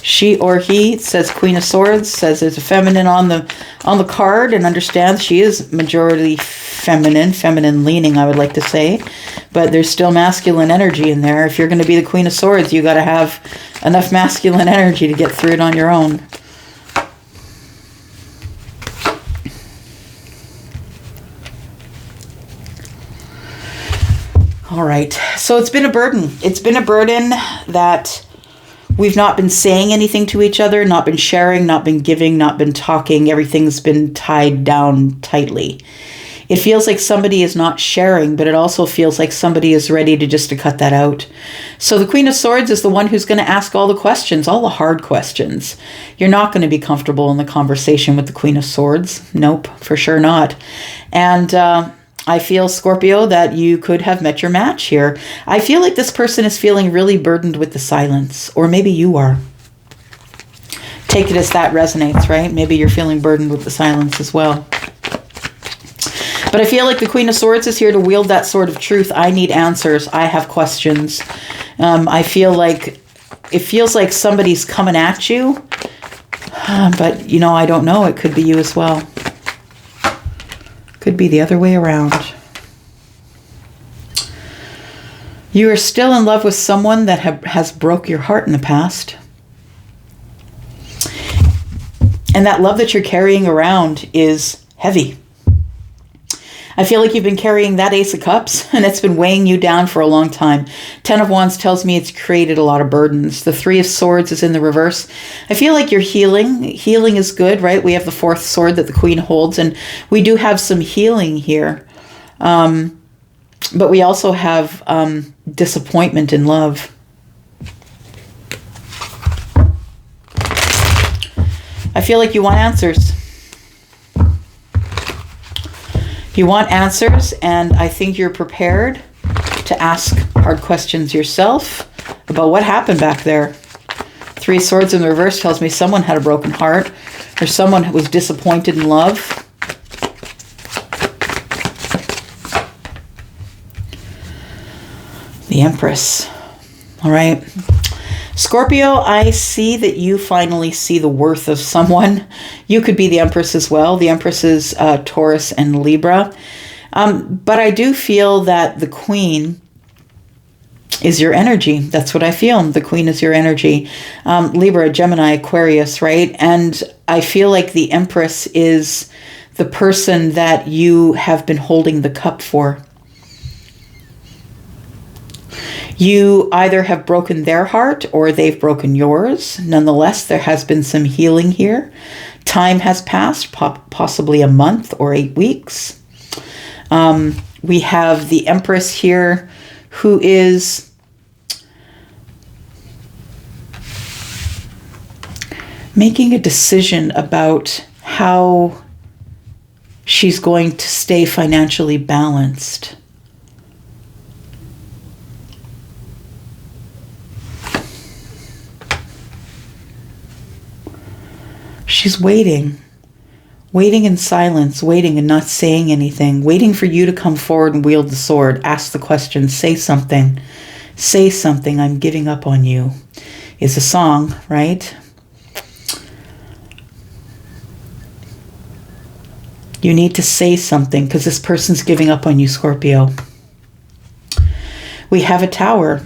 She or he, it says Queen of Swords, says there's a feminine on the card, and understands she is majority feminine leaning, I would like to say. But there's still masculine energy in there. If you're going to be the Queen of Swords, you got to have enough masculine energy to get through it on your own. All right, so it's been a burden. It's been a burden that we've not been saying anything to each other, not been sharing, not been giving, not been talking. Everything's been tied down tightly. It feels like somebody is not sharing, but it also feels like somebody is ready to cut that out. So the Queen of Swords is the one who's going to ask all the questions, all the hard questions. You're not going to be comfortable in the conversation with the Queen of Swords. Nope, for sure not. And I feel, Scorpio, that you could have met your match here. I feel like this person is feeling really burdened with the silence, or maybe you are. Take it as that resonates, right? Maybe you're feeling burdened with the silence as well. But I feel like the Queen of Swords is here to wield that sword of truth. I need answers. I have questions. I feel like it feels like somebody's coming at you. But, you know, I don't know. It could be you as well. Could be the other way around. You are still in love with someone that has broke your heart in the past. And that love that you're carrying around is heavy. I feel like you've been carrying that Ace of Cups, and it's been weighing you down for a long time. Ten of Wands tells me it's created a lot of burdens. The Three of Swords is in the reverse. I feel like you're healing. Healing is good, right? We have the fourth sword that the Queen holds, and we do have some healing here. But we also have disappointment in love. I feel like you want answers. You want answers, and I think you're prepared to ask hard questions yourself about what happened back there. Three of Swords in the reverse tells me someone had a broken heart, or someone was disappointed in love. The Empress. All right. Scorpio, I see that you finally see the worth of someone. You could be the Empress as well. The Empress is Taurus and Libra. But I do feel that the Queen is your energy. That's what I feel. The Queen is your energy. Libra, Gemini, Aquarius, right? And I feel like the Empress is the person that you have been holding the cup for. You either have broken their heart or they've broken yours. Nonetheless, there has been some healing here. Time has passed, possibly a month or 8 weeks. We have the Empress here who is making a decision about how she's going to stay financially balanced. She's waiting in silence, waiting and not saying anything, waiting for you to come forward and wield the sword, ask the question, say something, I'm giving up on you, is a song, right? You need to say something because this person's giving up on you, Scorpio. We have a Tower.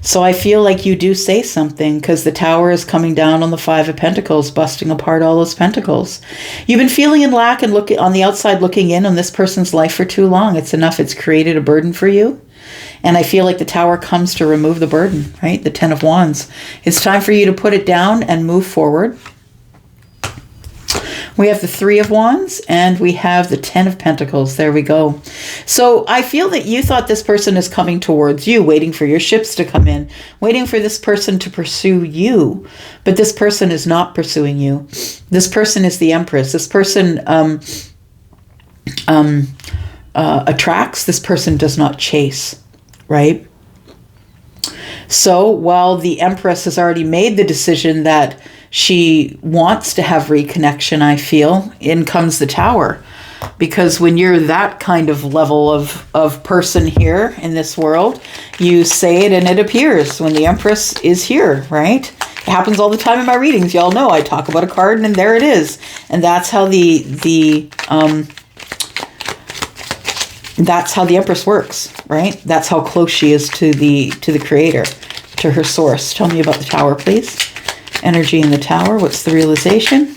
So I feel like you do say something because the Tower is coming down on the Five of Pentacles, busting apart all those pentacles. You've been feeling in lack and looking on the outside, looking in on this person's life for too long. It's enough. It's created a burden for you. And I feel like the Tower comes to remove the burden, right? The Ten of Wands. It's time for you to put it down and move forward. We have the Three of Wands and we have the Ten of Pentacles. There we go. So I feel that you thought this person is coming towards you, waiting for your ships to come in, waiting for this person to pursue you. But this person is not pursuing you. This person is the Empress. This person attracts. This person does not chase, right? So while the Empress has already made the decision that she wants to have reconnection, I feel, in comes the Tower. Because when you're that kind of level of person here in this world, you say it and it appears when the Empress is here, right? It happens all the time in my readings. Y'all know I talk about a card and there it is. And that's how the Empress works, right? That's how close she is to the Creator, to her source. Tell me about the Tower, please. Energy in the Tower. What's the realization?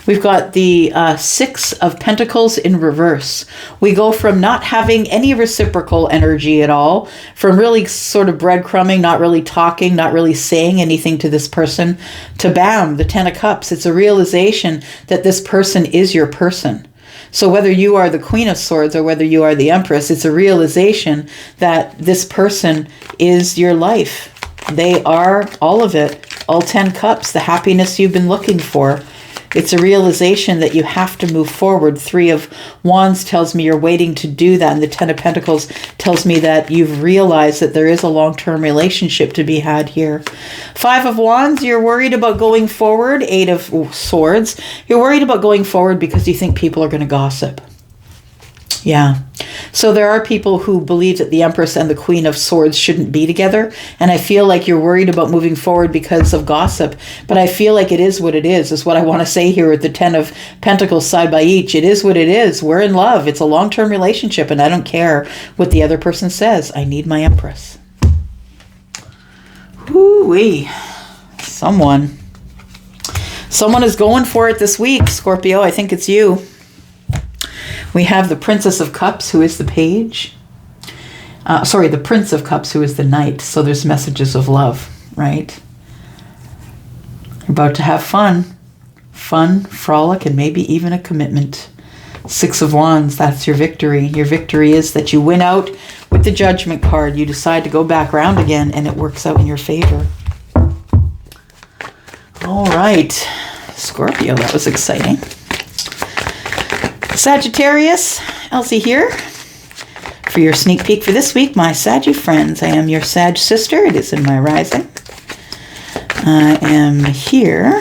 We've got the Six of Pentacles in reverse. We go from not having any reciprocal energy at all, from really sort of breadcrumbing, not really talking, not really saying anything to this person, to bam, the Ten of Cups. It's a realization that this person is your person. So whether you are the Queen of Swords or whether you are the Empress, it's a realization that this person is your life. They are all of it, all 10 cups, the happiness you've been looking for. It's a realization that you have to move forward. Three of Wands tells me you're waiting to do that. And the Ten of Pentacles tells me that you've realized that there is a long-term relationship to be had here. Five of Wands, you're worried about going forward. Eight of Swords, you're worried about going forward because you think people are going to gossip. Yeah. So there are people who believe that the Empress and the Queen of Swords shouldn't be together. And I feel like you're worried about moving forward because of gossip. But I feel like it is what it is what I want to say here with the Ten of Pentacles side by each. It is what it is. We're in love. It's a long-term relationship. And I don't care what the other person says. I need my Empress. Whoo-wee. Someone is going for it this week, Scorpio. I think it's you. We have the Princess of Cups, who is the Page. The Prince of Cups, who is the Knight. So there's messages of love, right? You're about to have fun, frolic, and maybe even a commitment. Six of Wands, that's your victory. Your victory is that you win out with the Judgment card. You decide to go back round again, and it works out in your favor. All right, Scorpio, that was exciting. Sagittarius, Elsie here For your sneak peek for this week, my Saggy friends, I am your Sag sister. It is in my rising. I am here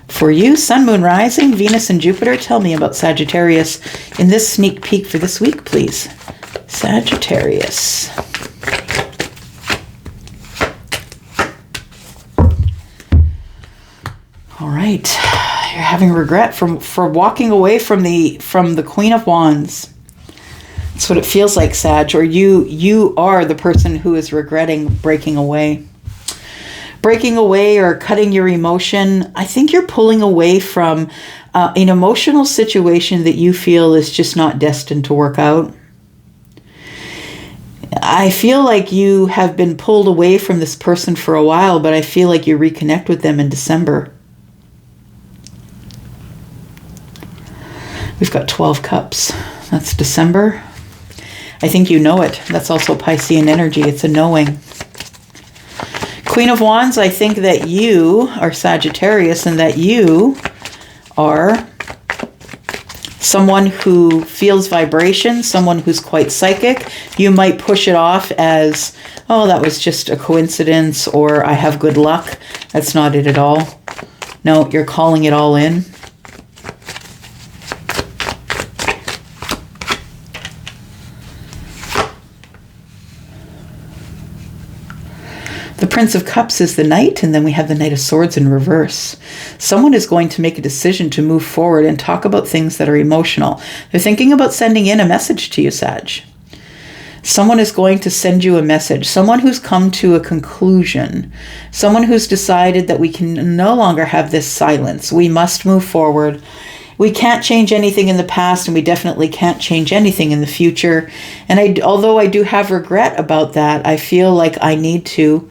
for you, Sun, Moon, Rising, Venus, and Jupiter. Tell me about Sagittarius in this sneak peek for this week, please. Sagittarius. All right. You're having regret for walking away from the Queen of Wands. That's what it feels like, Sag. Or you are the person who is regretting breaking away. Breaking away or cutting your emotion. I think you're pulling away from an emotional situation that you feel is just not destined to work out. I feel like you have been pulled away from this person for a while, but I feel like you reconnect with them in December. We've got 12 cups. That's December. I think you know it. That's also Piscean energy. It's a knowing. Queen of Wands, I think that you are Sagittarius and that you are someone who feels vibration, someone who's quite psychic. You might push it off as, oh, that was just a coincidence, or I have good luck. That's not it at all. No, you're calling it all in. The Prince of Cups is the Knight, and then we have the Knight of Swords in reverse. Someone is going to make a decision to move forward and talk about things that are emotional. They're thinking about sending in a message to you, Sag. Someone is going to send you a message. Someone who's come to a conclusion. Someone who's decided that we can no longer have this silence. We must move forward. We can't change anything in the past, and we definitely can't change anything in the future. And although I do have regret about that, I feel like I need to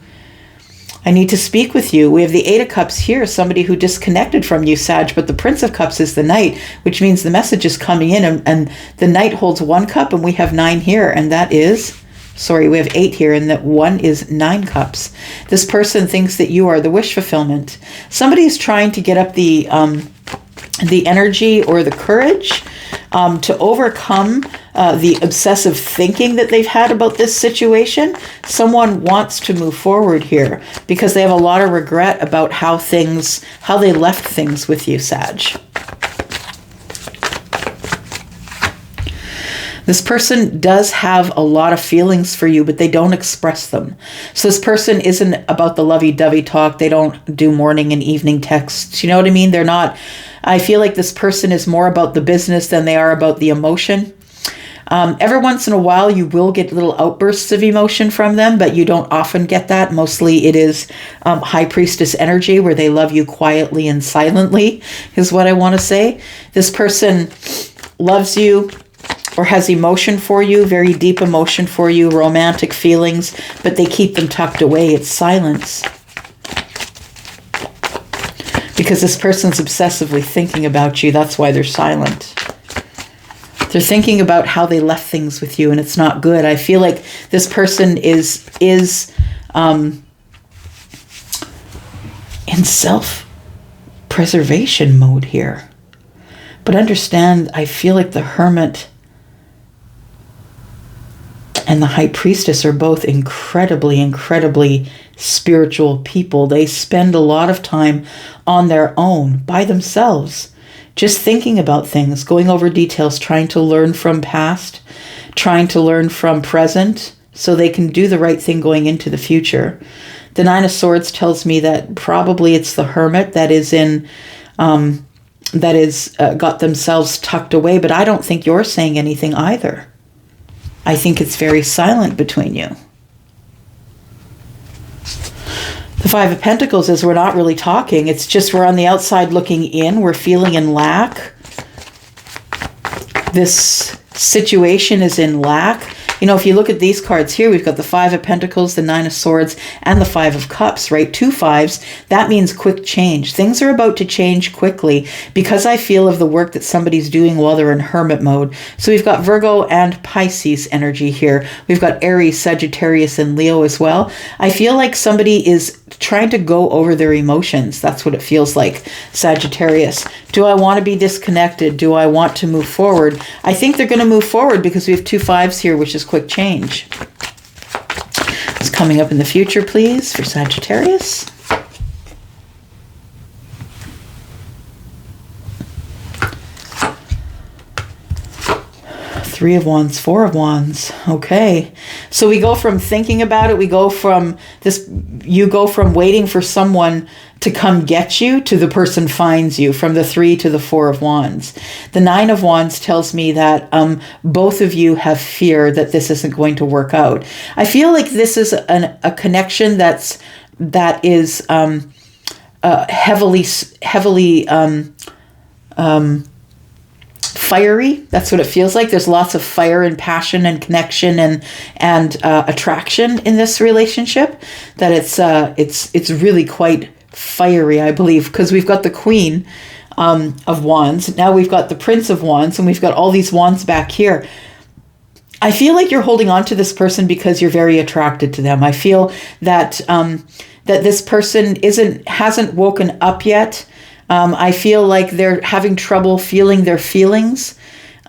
speak with you. We have the Eight of Cups here, somebody who disconnected from you, Sag, but the Prince of Cups is the Knight, which means the message is coming in, and the Knight holds 1 cup, and we have 9 here, and that is, sorry, we have 8 here, and that 1 is 9 cups. This person thinks that you are the wish fulfillment. Somebody is trying to get up the energy or the courage to overcome the obsessive thinking that they've had about this situation. Someone wants to move forward here because they have a lot of regret about how they left things with you, Sag. This person does have a lot of feelings for you, but they don't express them. So this person isn't about the lovey-dovey talk. They don't do morning and evening texts. You know what I mean? They're not. I feel like this person is more about the business than they are about the emotion. Every once in a while, you will get little outbursts of emotion from them, but you don't often get that. Mostly it is High Priestess energy, where they love you quietly and silently, is what I want to say. This person loves you or has emotion for you, very deep emotion for you, romantic feelings, but they keep them tucked away. It's silence. Because this person's obsessively thinking about you. That's why they're silent. They're thinking about how they left things with you, and it's not good. I feel like this person is in self-preservation mode here. But understand, I feel like the Hermit and the High Priestess are both incredibly, incredibly spiritual people. They spend a lot of time on their own, by themselves, just thinking about things, going over details, trying to learn from past, trying to learn from present, so they can do the right thing going into the future. The Nine of Swords tells me that probably it's the Hermit that is got themselves tucked away, but I don't think you're saying anything either. I think it's very silent between you. The Five of Pentacles is we're not really talking. It's just we're on the outside looking in. We're feeling in lack. This situation is in lack. You know, if you look at these cards here, we've got the Five of Pentacles, the Nine of Swords, and the Five of Cups, right? 2 5s. That means quick change. Things are about to change quickly because I feel of the work that somebody's doing while they're in hermit mode. So we've got Virgo and Pisces energy here. We've got Aries, Sagittarius, and Leo as well. I feel like somebody is trying to go over their emotions. That's what it feels like, Sagittarius. Do I want to be disconnected? Do I want to move forward? I think they're going to move forward because we have 2 5s here, which is quick change. What's coming up in the future, please, for Sagittarius? Three of Wands, Four of Wands. Okay. So we go from thinking about it. We go from this, you go from waiting for someone to come get you to the person finds you, from the 3 to the 4 of Wands. The 9 of Wands tells me that both of you have fear that this isn't going to work out. I feel like this is a connection that is heavily fiery. That's what it feels like. There's lots of fire and passion and connection and attraction in this relationship. That it's really quite fiery, I believe, because we've got the Queen of Wands. Now we've got the Prince of Wands, and we've got all these wands back here. I feel like you're holding on to this person because you're very attracted to them. I feel that that this person hasn't woken up yet. I feel like they're having trouble feeling their feelings.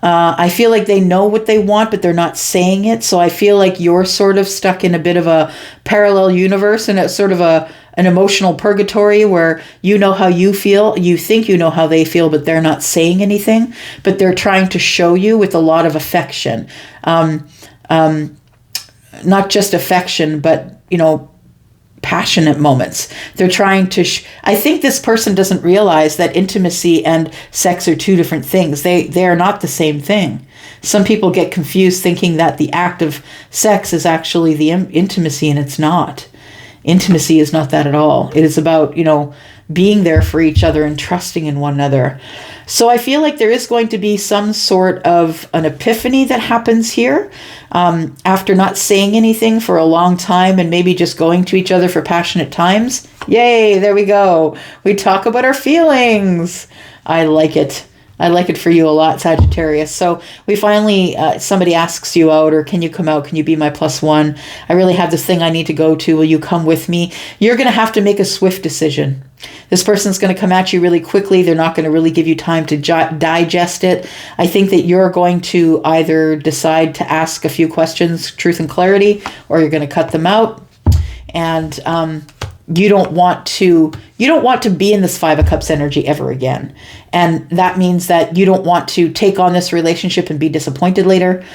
I feel like they know what they want, but they're not saying it. So I feel like you're sort of stuck in a bit of a parallel universe, and it's sort of an emotional purgatory where you know how you feel. You think you know how they feel, but they're not saying anything. But they're trying to show you with a lot of affection. Not just affection, but, passionate moments. They're trying to I think this person doesn't realize that intimacy and sex are 2 different things. They are not the same thing. Some people get confused thinking that the act of sex is actually the intimacy, and it's not. Intimacy is not that at all. It is about, being there for each other and trusting in one another. So I feel like there is going to be some sort of an epiphany that happens here after not saying anything for a long time and maybe just going to each other for passionate times. Yay, there we go. We talk about our feelings. I like it. I like it for you a lot, Sagittarius. So we finally, somebody asks you out, or can you come out? Can you be my +1? I really have this thing I need to go to. Will you come with me? You're going to have to make a swift decision. This person's going to come at you really quickly. They're not going to really give you time to digest it. I think that you're going to either decide to ask a few questions, truth and clarity, or you're going to cut them out. And you don't want to be in this 5 of Cups energy ever again. And that means that you don't want to take on this relationship and be disappointed later.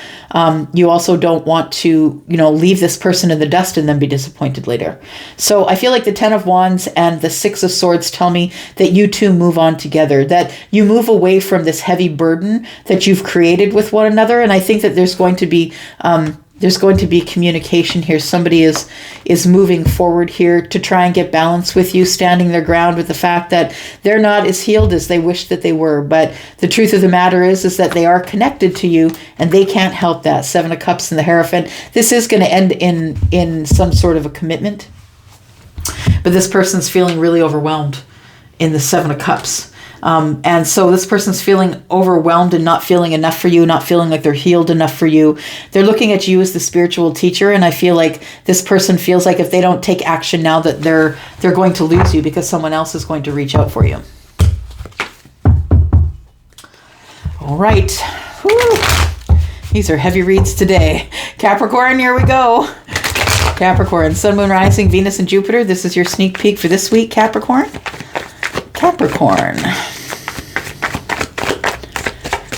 You also don't want to, leave this person in the dust and then be disappointed later. So I feel like the 10 of Wands and the 6 of Swords tell me that you two move on together, that you move away from this heavy burden that you've created with one another. And I think that there's going to be communication here. Somebody is moving forward here to try and get balance with you, standing their ground with the fact that they're not as healed as they wish that they were. But the truth of the matter is that they are connected to you, and they can't help that. 7 of Cups and the Hierophant. This is going to end in some sort of a commitment. But this person's feeling really overwhelmed in the 7 of Cups. And so this person's feeling overwhelmed and not feeling enough for you, not feeling like they're healed enough for you. They're looking at you as the spiritual teacher. And I feel like this person feels like if they don't take action now, that they're going to lose you because someone else is going to reach out for you. All right. Whew. These are heavy reads today. Capricorn, here we go. Capricorn, Sun, Moon, Rising, Venus, and Jupiter. This is your sneak peek for this week, Capricorn. Capricorn.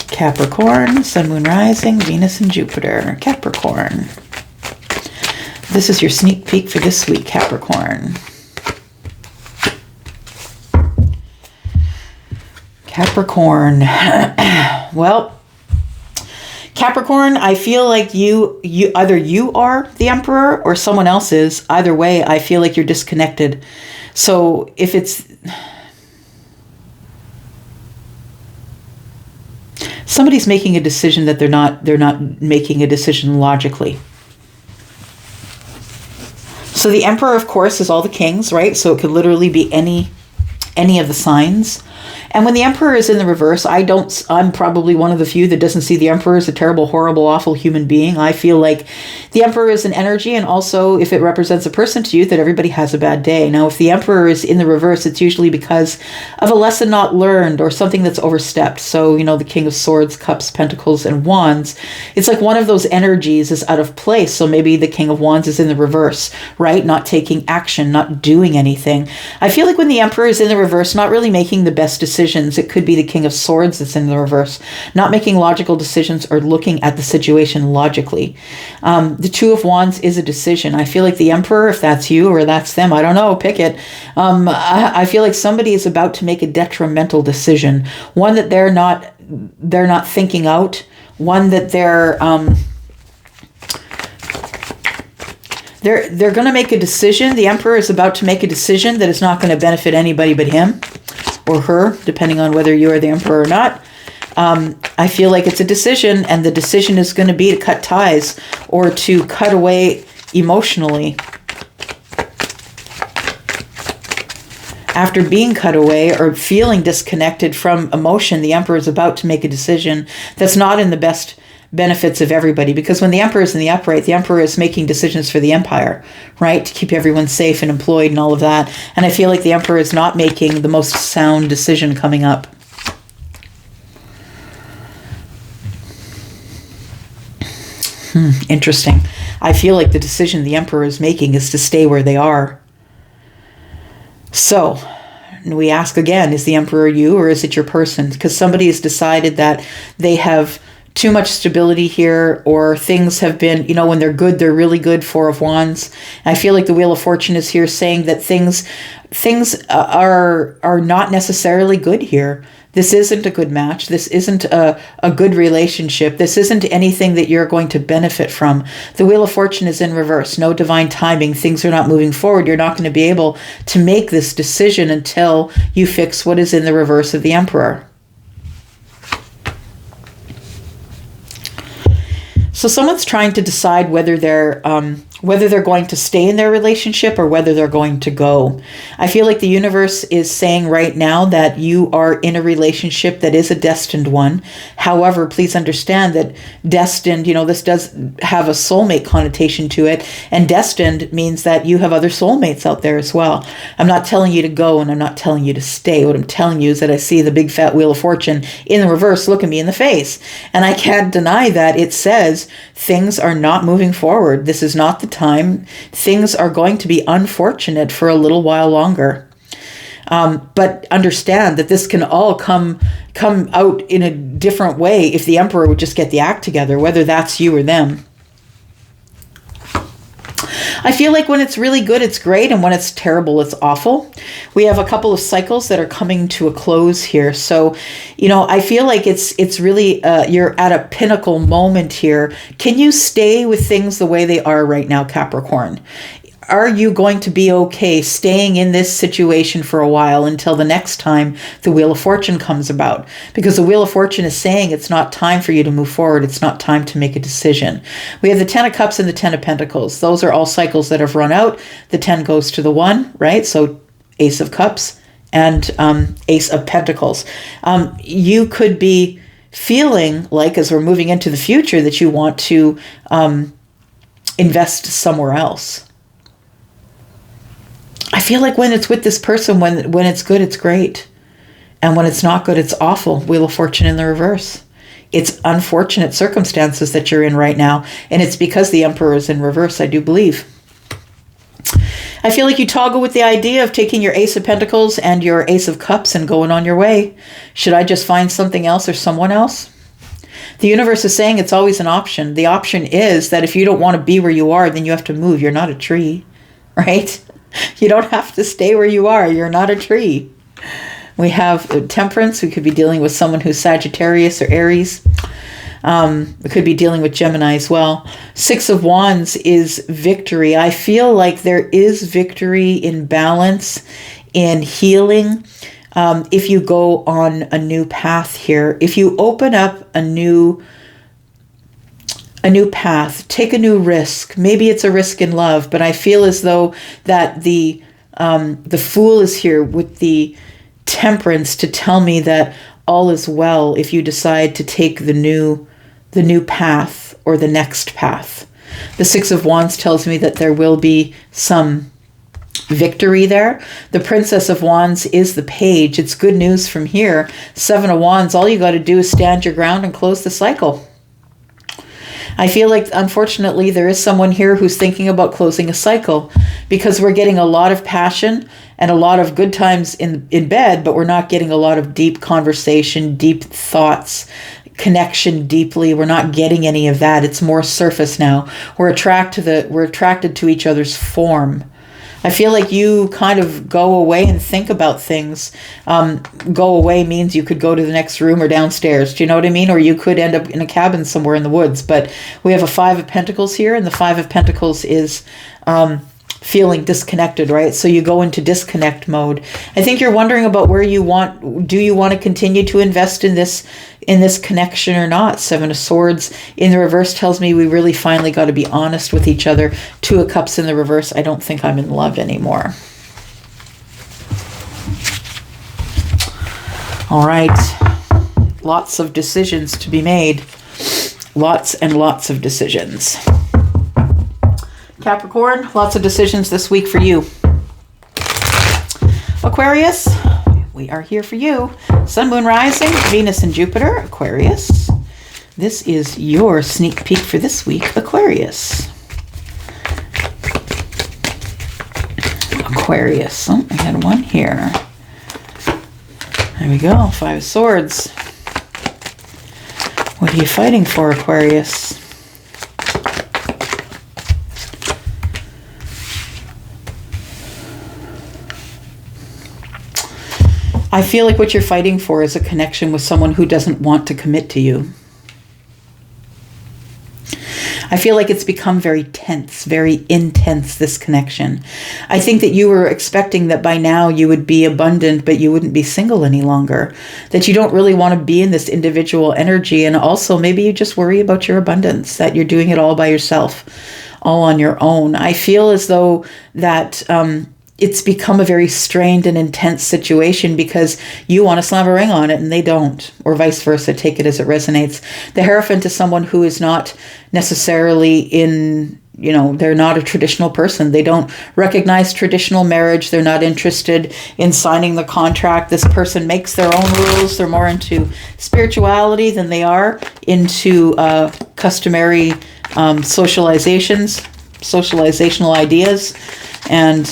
Capricorn, Sun, Moon, Rising, Venus, and Jupiter. Capricorn. This is your sneak peek for this week, Capricorn. Capricorn. Well, Capricorn, I feel like you either you are the Emperor or someone else is. Either way, I feel like you're disconnected. So if it's somebody's making a decision that they're not making a decision logically. So the Emperor, of course, is all the kings, right? So it could literally be any of the signs. And when the Emperor is in the reverse, I'm probably one of the few that doesn't see the Emperor as a terrible, horrible, awful human being. I feel like the Emperor is an energy, and also if it represents a person to you, that everybody has a bad day. Now, if the Emperor is in the reverse, it's usually because of a lesson not learned or something that's overstepped. So, the King of Swords, Cups, Pentacles, and Wands, it's like one of those energies is out of place. So maybe the King of Wands is in the reverse, right? Not taking action, not doing anything. I feel like when the Emperor is in the reverse, not really making the best decisions. It could be the King of Swords that's in the reverse, not making logical decisions or looking at the situation logically. The Two of Wands is a decision. I feel like the Emperor, if that's you or that's them, I don't know, pick it. I feel like somebody is about to make a detrimental decision, one that they're not thinking out, one that they're going to make a decision. The Emperor is about to make a decision that is not going to benefit anybody but him or her, depending on whether you are the Emperor or not. I feel like it's a decision, and the decision is going to be to cut ties or to cut away emotionally. After being cut away or feeling disconnected from emotion, the Emperor is about to make a decision that's not in the best benefits of everybody, because when the Emperor is in the upright, the Emperor is making decisions for the empire, right? To keep everyone safe and employed and all of that. And I feel like the Emperor is not making the most sound decision coming up. Interesting. I feel like the decision the Emperor is making is to stay where they are. So we ask again, is the Emperor you or is it your person? Because somebody has decided that they have too much stability here, or things have been, when they're good, they're really good. Four of Wands. I feel like the Wheel of Fortune is here saying that things are not necessarily good here. This isn't a good match. This isn't a good relationship. This isn't anything that you're going to benefit from. The Wheel of Fortune is in reverse. No divine timing. Things are not moving forward. You're not going to be able to make this decision until you fix what is in the reverse of the Emperor. So someone's trying to decide whether they're going to stay in their relationship or whether they're going to go. I feel like the universe is saying right now that you are in a relationship that is a destined one. However, please understand that destined, this does have a soulmate connotation to it. And destined means that you have other soulmates out there as well. I'm not telling you to go and I'm not telling you to stay. What I'm telling you is that I see the big fat Wheel of Fortune in the reverse looking me in the face. And I can't deny that it says things are not moving forward. This is not the time. Things are going to be unfortunate for a little while longer. But understand that this can all come out in a different way if the Emperor would just get the act together, whether that's you or them. I feel like when it's really good, it's great. And when it's terrible, it's awful. We have a couple of cycles that are coming to a close here. So, I feel like it's really, you're at a pinnacle moment here. Can you stay with things the way they are right now, Capricorn? Are you going to be okay staying in this situation for a while until the next time the Wheel of Fortune comes about? Because the Wheel of Fortune is saying it's not time for you to move forward. It's not time to make a decision. We have the 10 of Cups and the 10 of Pentacles. Those are all cycles that have run out. The 10 goes to the 1, right? So Ace of Cups and Ace of Pentacles. You could be feeling like, as we're moving into the future, that you want to invest somewhere else. I feel like when it's with this person, when it's good, it's great. And when it's not good, it's awful. Wheel of Fortune in the reverse. It's unfortunate circumstances that you're in right now. And it's because the Emperor is in reverse, I do believe. I feel like you toggle with the idea of taking your Ace of Pentacles and your Ace of Cups and going on your way. Should I just find something else or someone else? The universe is saying it's always an option. The option is that if you don't want to be where you are, then you have to move. You're not a tree, right? You don't have to stay where you are. You're not a tree. We have Temperance. We could be dealing with someone who's Sagittarius or Aries. We could be dealing with Gemini as well. 6 of Wands is victory. I feel like there is victory in balance, in healing. If you go on a new path here, if you open up a new path, take a new risk. Maybe it's a risk in love, but I feel as though that the Fool is here with the Temperance to tell me that all is well if you decide to take the new path or the next path. The Six of Wands tells me that there will be some victory there. The Princess of Wands is the Page. It's good news from here. Seven of Wands, all you got to do is stand your ground and close the cycle. I feel like, unfortunately, there is someone here who's thinking about closing a cycle, because we're getting a lot of passion and a lot of good times in bed, but we're not getting a lot of deep conversation, deep thoughts, connection deeply. We're not getting any of that. It's more surface now. We're attracted to each other's form. I feel like you kind of go away and think about things. Go away means you could go to the next room or downstairs. Do you know what I mean? Or you could end up in a cabin somewhere in the woods. But we have a Five of Pentacles here, and the Five of Pentacles is feeling disconnected, right? So you go into disconnect mode. I think you're wondering about do you want to continue to invest in this connection or not? Seven of Swords in the reverse tells me we really finally got to be honest with each other. Two of Cups in the reverse, I don't think I'm in love anymore. All right. Lots of decisions to be made. Lots and lots of decisions. Capricorn, lots of decisions this week for you. Aquarius, we are here for you. Sun, Moon, Rising, Venus and Jupiter, Aquarius. This is your sneak peek for this week, Aquarius. Aquarius. Oh, I had one here. There we go. Five of Swords. What are you fighting for, Aquarius? I feel like what you're fighting for is a connection with someone who doesn't want to commit to you. I feel like it's become very tense, very intense, this connection. I think that you were expecting that by now you would be abundant, but you wouldn't be single any longer. That you don't really want to be in this individual energy. And also maybe you just worry about your abundance, that you're doing it all by yourself, all on your own. I feel as though that it's become a very strained and intense situation because you want to slam a ring on it and they don't, or vice versa. Take it as it resonates. The Hierophant is someone who is not necessarily they're not a traditional person. They don't recognize traditional marriage. They're not interested in signing the contract. This person makes their own rules. They're more into spirituality than they are into customary socializational ideas. And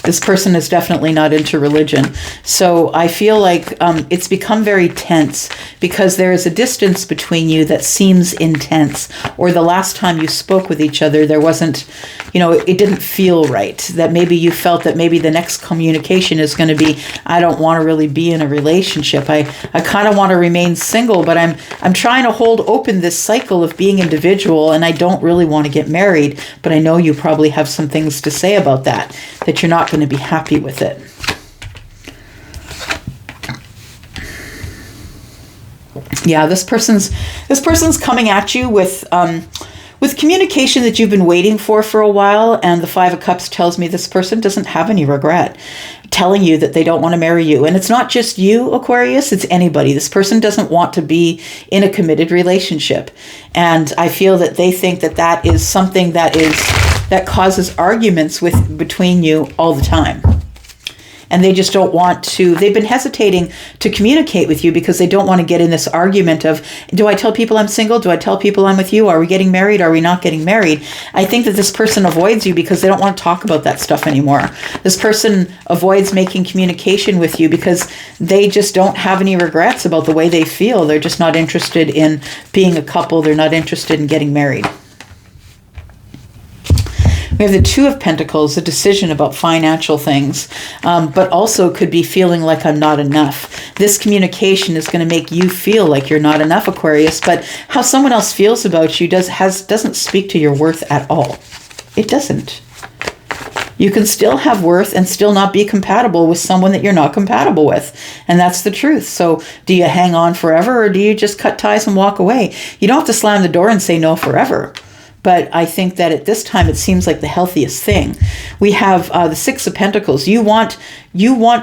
this person is definitely not into religion. So I feel like it's become very tense because there is a distance between you that seems intense. Or the last time you spoke with each other, there wasn't, it didn't feel right. That maybe you felt that maybe the next communication is going to be, I don't want to really be in a relationship. I kind of want to remain single, but I'm trying to hold open this cycle of being individual, and I don't really want to get married. But I know you probably have some things to say about that you're not going to be happy with it. Yeah, this person's coming at you with communication that you've been waiting for a while, and the Five of Cups tells me this person doesn't have any regret telling you that they don't want to marry you. And it's not just you, Aquarius, it's anybody. This person doesn't want to be in a committed relationship. And I feel that they think that is something that causes arguments between you all the time. And they just don't want to, they've been hesitating to communicate with you because they don't want to get in this argument of, do I tell people I'm single? Do I tell people I'm with you? Are we getting married? Are we not getting married? I think that this person avoids you because they don't want to talk about that stuff anymore. This person avoids making communication with you because they just don't have any regrets about the way they feel. They're just not interested in being a couple. They're not interested in getting married. We have the Two of Pentacles, a decision about financial things, but also could be feeling like I'm not enough. This communication is going to make you feel like you're not enough, Aquarius, but how someone else feels about you doesn't speak to your worth at all. It doesn't. You can still have worth and still not be compatible with someone that you're not compatible with. And that's the truth. So do you hang on forever, or do you just cut ties and walk away? You don't have to slam the door and say no forever. but I think that at this time it seems like the healthiest thing. We have the Six of Pentacles. You want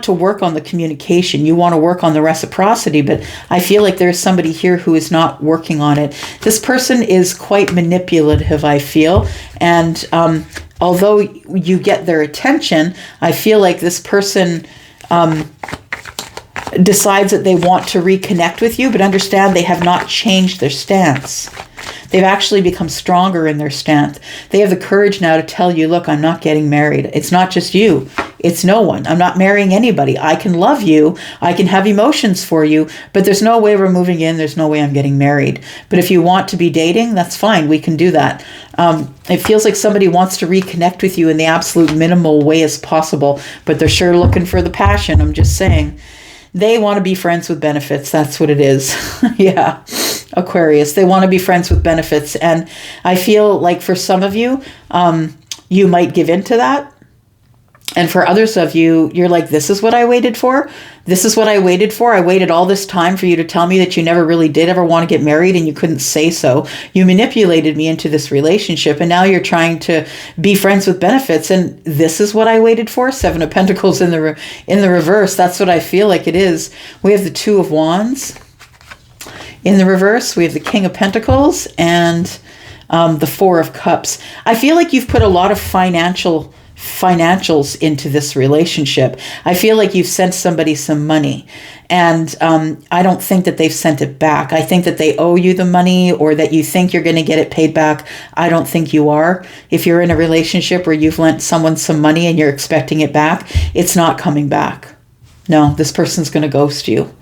to work on the communication. You want to work on the reciprocity, but I feel like there's somebody here who is not working on it. This person is quite manipulative, I feel, and although you get their attention, I feel like this person decides that they want to reconnect with you, but understand they have not changed their stance. They've actually become stronger in their stance. They have the courage now to tell you, look, I'm not getting married. It's not just you. It's no one. I'm not marrying anybody. I can love you. I can have emotions for you, but there's no way we're moving in. There's no way I'm getting married. But if you want to be dating, that's fine. We can do that. It feels like somebody wants to reconnect with you in the absolute minimal way as possible, but they're sure looking for the passion. I'm just saying. They want to be friends with benefits. That's what it is. Yeah. Aquarius. They want to be friends with benefits. And I feel like for some of you, you might give in to that. And for others of you, you're like, this is what I waited for. This is what I waited for. I waited all this time for you to tell me that you never really did ever want to get married and you couldn't say so. You manipulated me into this relationship and now you're trying to be friends with benefits. And this is what I waited for. Seven of Pentacles in the reverse. That's what I feel like it is. We have the Two of Wands in the reverse. We have the King of Pentacles and the Four of Cups. I feel like you've put a lot of financials into this relationship. I feel like you've sent somebody some money and I don't think that they've sent it back. I think that they owe you the money or that you think you're going to get it paid back. I don't think you are. If you're in a relationship where you've lent someone some money and you're expecting it back, it's not coming back. No, this person's going to ghost you.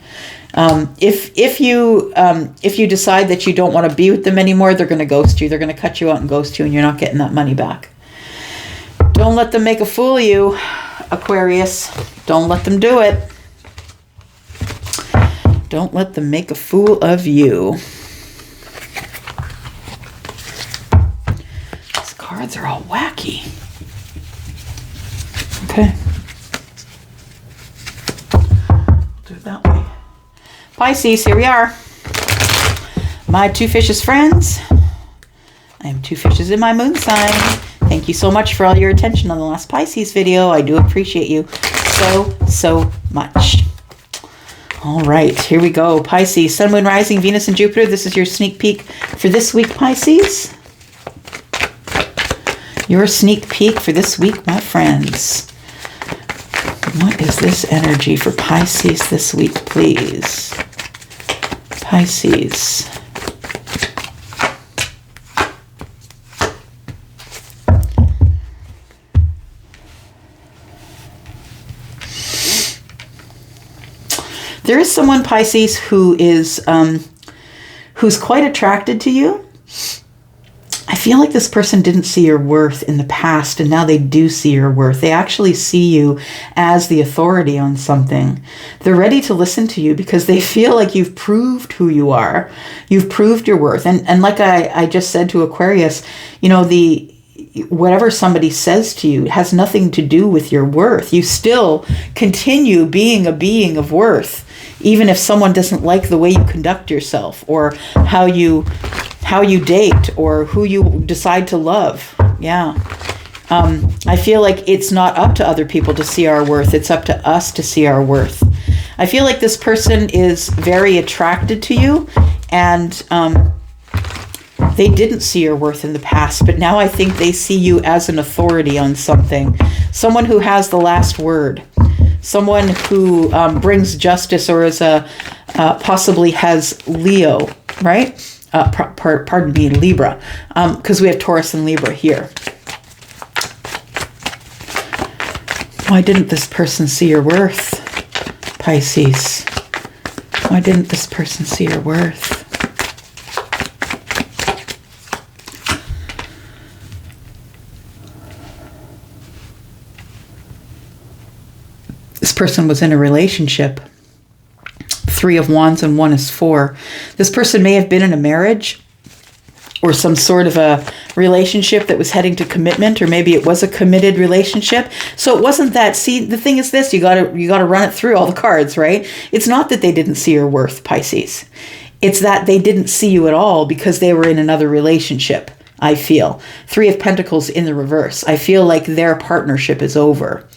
If you decide that you don't want to be with them anymore, they're going to ghost you. They're going to cut you out and ghost you and you're not getting that money back. Don't let them make a fool of you, Aquarius. Don't let them do it. Don't let them make a fool of you. These cards are all wacky. Okay. Do it that way. Pisces, here we are. My two fishes friends. I am two fishes in my moon sign. Thank you so much for all your attention on the last Pisces video. I do appreciate you so much. All right, here we go. Pisces, Sun, Moon, Rising, Venus, and Jupiter. This is your sneak peek for this week, Pisces. Your sneak peek for this week, my friends. What is this energy for Pisces this week, please? Pisces. There is someone, Pisces, who is who's quite attracted to you. I feel like this person didn't see your worth in the past, and now they do see your worth. They actually see you as the authority on something. They're ready to listen to you because they feel like you've proved who you are. You've proved your worth. And like I just said to Aquarius, you know, whatever somebody says to you has nothing to do with your worth. You still continue being a being of worth, even if someone doesn't like the way you conduct yourself or how you date or who you decide to love. Yeah. I feel like it's not up to other people to see our worth. It's up to us to see our worth. I feel like this person is very attracted to you and they didn't see your worth in the past, but now I think they see you as an authority on something. Someone who has the last word. Someone who brings justice or is possibly has Leo, right? Pardon me, Libra, because we have Taurus and Libra here. Why didn't this person see your worth, Pisces? Why didn't this person see your worth? This person was in a relationship. 3 of Wands and 1 is 4. This person may have been in a marriage or some sort of a relationship that was heading to commitment, or maybe it was a committed relationship. So it wasn't that. See, the thing is this, you gotta run it through all the cards, right? It's not that they didn't see your worth, Pisces. It's that they didn't see you at all because they were in another relationship. I feel. 3 of Pentacles in the reverse. I feel like their partnership is over.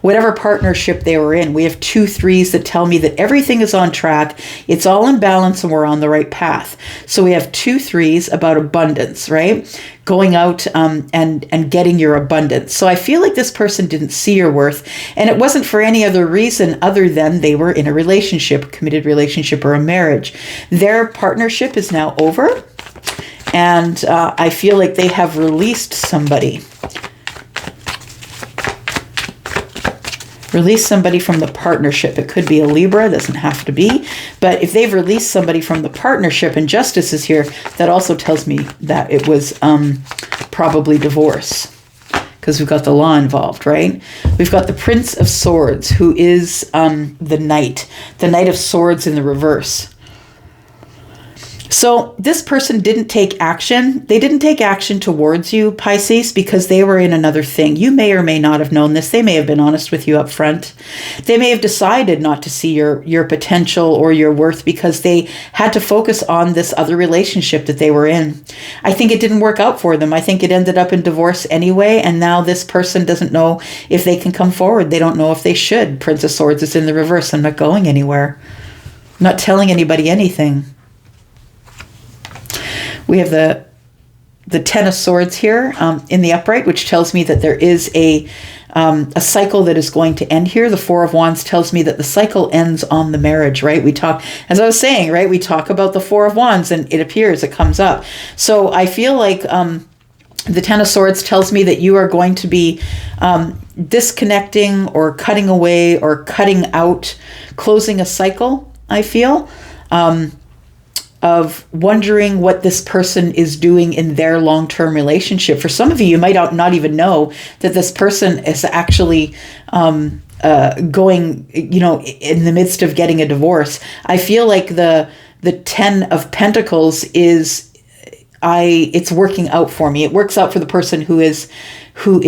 Whatever partnership they were in, we have 2 3s that tell me that everything is on track. It's all in balance and we're on the right path. So we have 2 3s about abundance, right? Going out and getting your abundance. So I feel like this person didn't see your worth, and it wasn't for any other reason other than they were in a relationship, a committed relationship or a marriage. Their partnership is now over, and I feel like they have released somebody. Release somebody from the partnership. It could be a Libra, doesn't have to be. But if they've released somebody from the partnership and justice is here, that also tells me that it was probably divorce, because we've got the law involved, right? We've got the Prince of Swords, who is the Knight of Swords in the reverse. So this person didn't take action. They didn't take action towards you, Pisces, because they were in another thing. You may or may not have known this. They may have been honest with you up front. They may have decided not to see your potential or your worth because they had to focus on this other relationship that they were in. I think it didn't work out for them. I think it ended up in divorce anyway, and now this person doesn't know if they can come forward. They don't know if they should. Prince of Swords is in the reverse. I'm not going anywhere. I'm not telling anybody anything. We have the Ten of Swords here in the upright, which tells me that there is a cycle that is going to end here. The Four of Wands tells me that the cycle ends on the marriage, right? We talk, as I was saying, right? We talk about the Four of Wands and it appears, it comes up. So I feel like the Ten of Swords tells me that you are going to be disconnecting or cutting away or cutting out, closing a cycle, I feel. Of wondering what this person is doing in their long-term relationship. For some of you might not even know that this person is actually going, in the midst of getting a divorce. I feel like the 10 of Pentacles it's working out for me. It works out for the person who is Four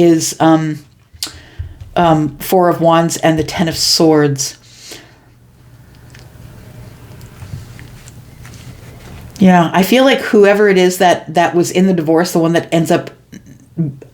of Wands and the 10 of Swords. Yeah, I feel like whoever it is that was in the divorce, the one that ends up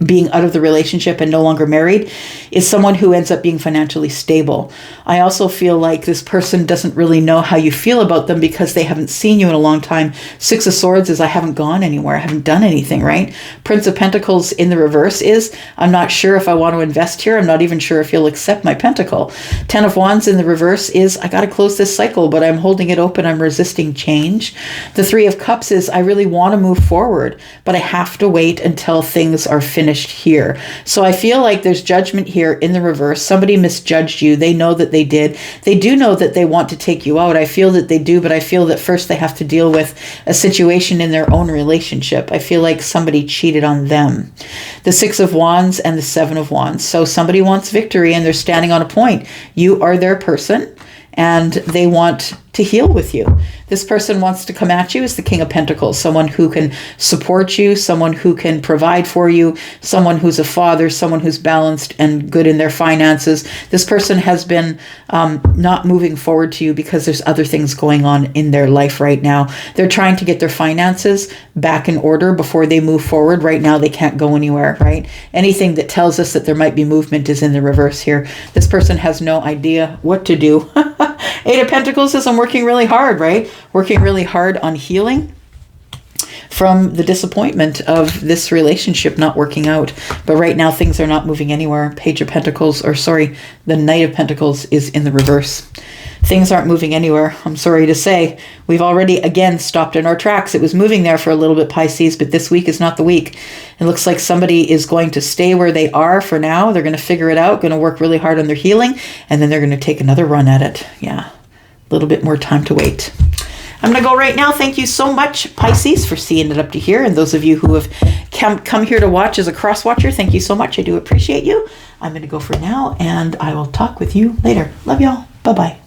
being out of the relationship and no longer married, is someone who ends up being financially stable. I also feel like this person doesn't really know how you feel about them because they haven't seen you in a long time. Six of Swords is I haven't gone anywhere. I haven't done anything, right? Prince of Pentacles in the reverse is I'm not sure if I want to invest here. I'm not even sure if you'll accept my pentacle. 10 of Wands in the reverse is I got to close this cycle, but I'm holding it open. I'm resisting change. The 3 of Cups is I really want to move forward, but I have to wait until things are finished here. So I feel like there's judgment here in the reverse. Somebody misjudged you. They know that they did. They do know that they want to take you out. I feel that they do, but I feel that first they have to deal with a situation in their own relationship. I feel like somebody cheated on them. The 6 of Wands and the 7 of Wands. So somebody wants victory and they're standing on a point. You are their person and they want to heal with you. This person wants to come at you as the King of Pentacles, someone who can support you, someone who can provide for you, someone who's a father, someone who's balanced and good in their finances. This person has been not moving forward to you because there's other things going on in their life right now. They're trying to get their finances back in order before they move forward. Right now, they can't go anywhere, right? Anything that tells us that there might be movement is in the reverse here. This person has no idea what to do. 8 of Pentacles says I'm working really hard, right? Working really hard on healing from the disappointment of this relationship not working out. But right now things are not moving anywhere. Page of Pentacles, the Knight of Pentacles is in the reverse. Things aren't moving anywhere. I'm sorry to say. We've already, again, stopped in our tracks. It was moving there for a little bit, Pisces, but this week is not the week. It looks like somebody is going to stay where they are for now. They're going to figure it out, going to work really hard on their healing, and then they're going to take another run at it. Yeah, a little bit more time to wait. I'm going to go right now. Thank you so much, Pisces, for seeing it up to here. And those of you who have come here to watch as a cross watcher, thank you so much. I do appreciate you. I'm going to go for now, and I will talk with you later. Love y'all. Bye-bye.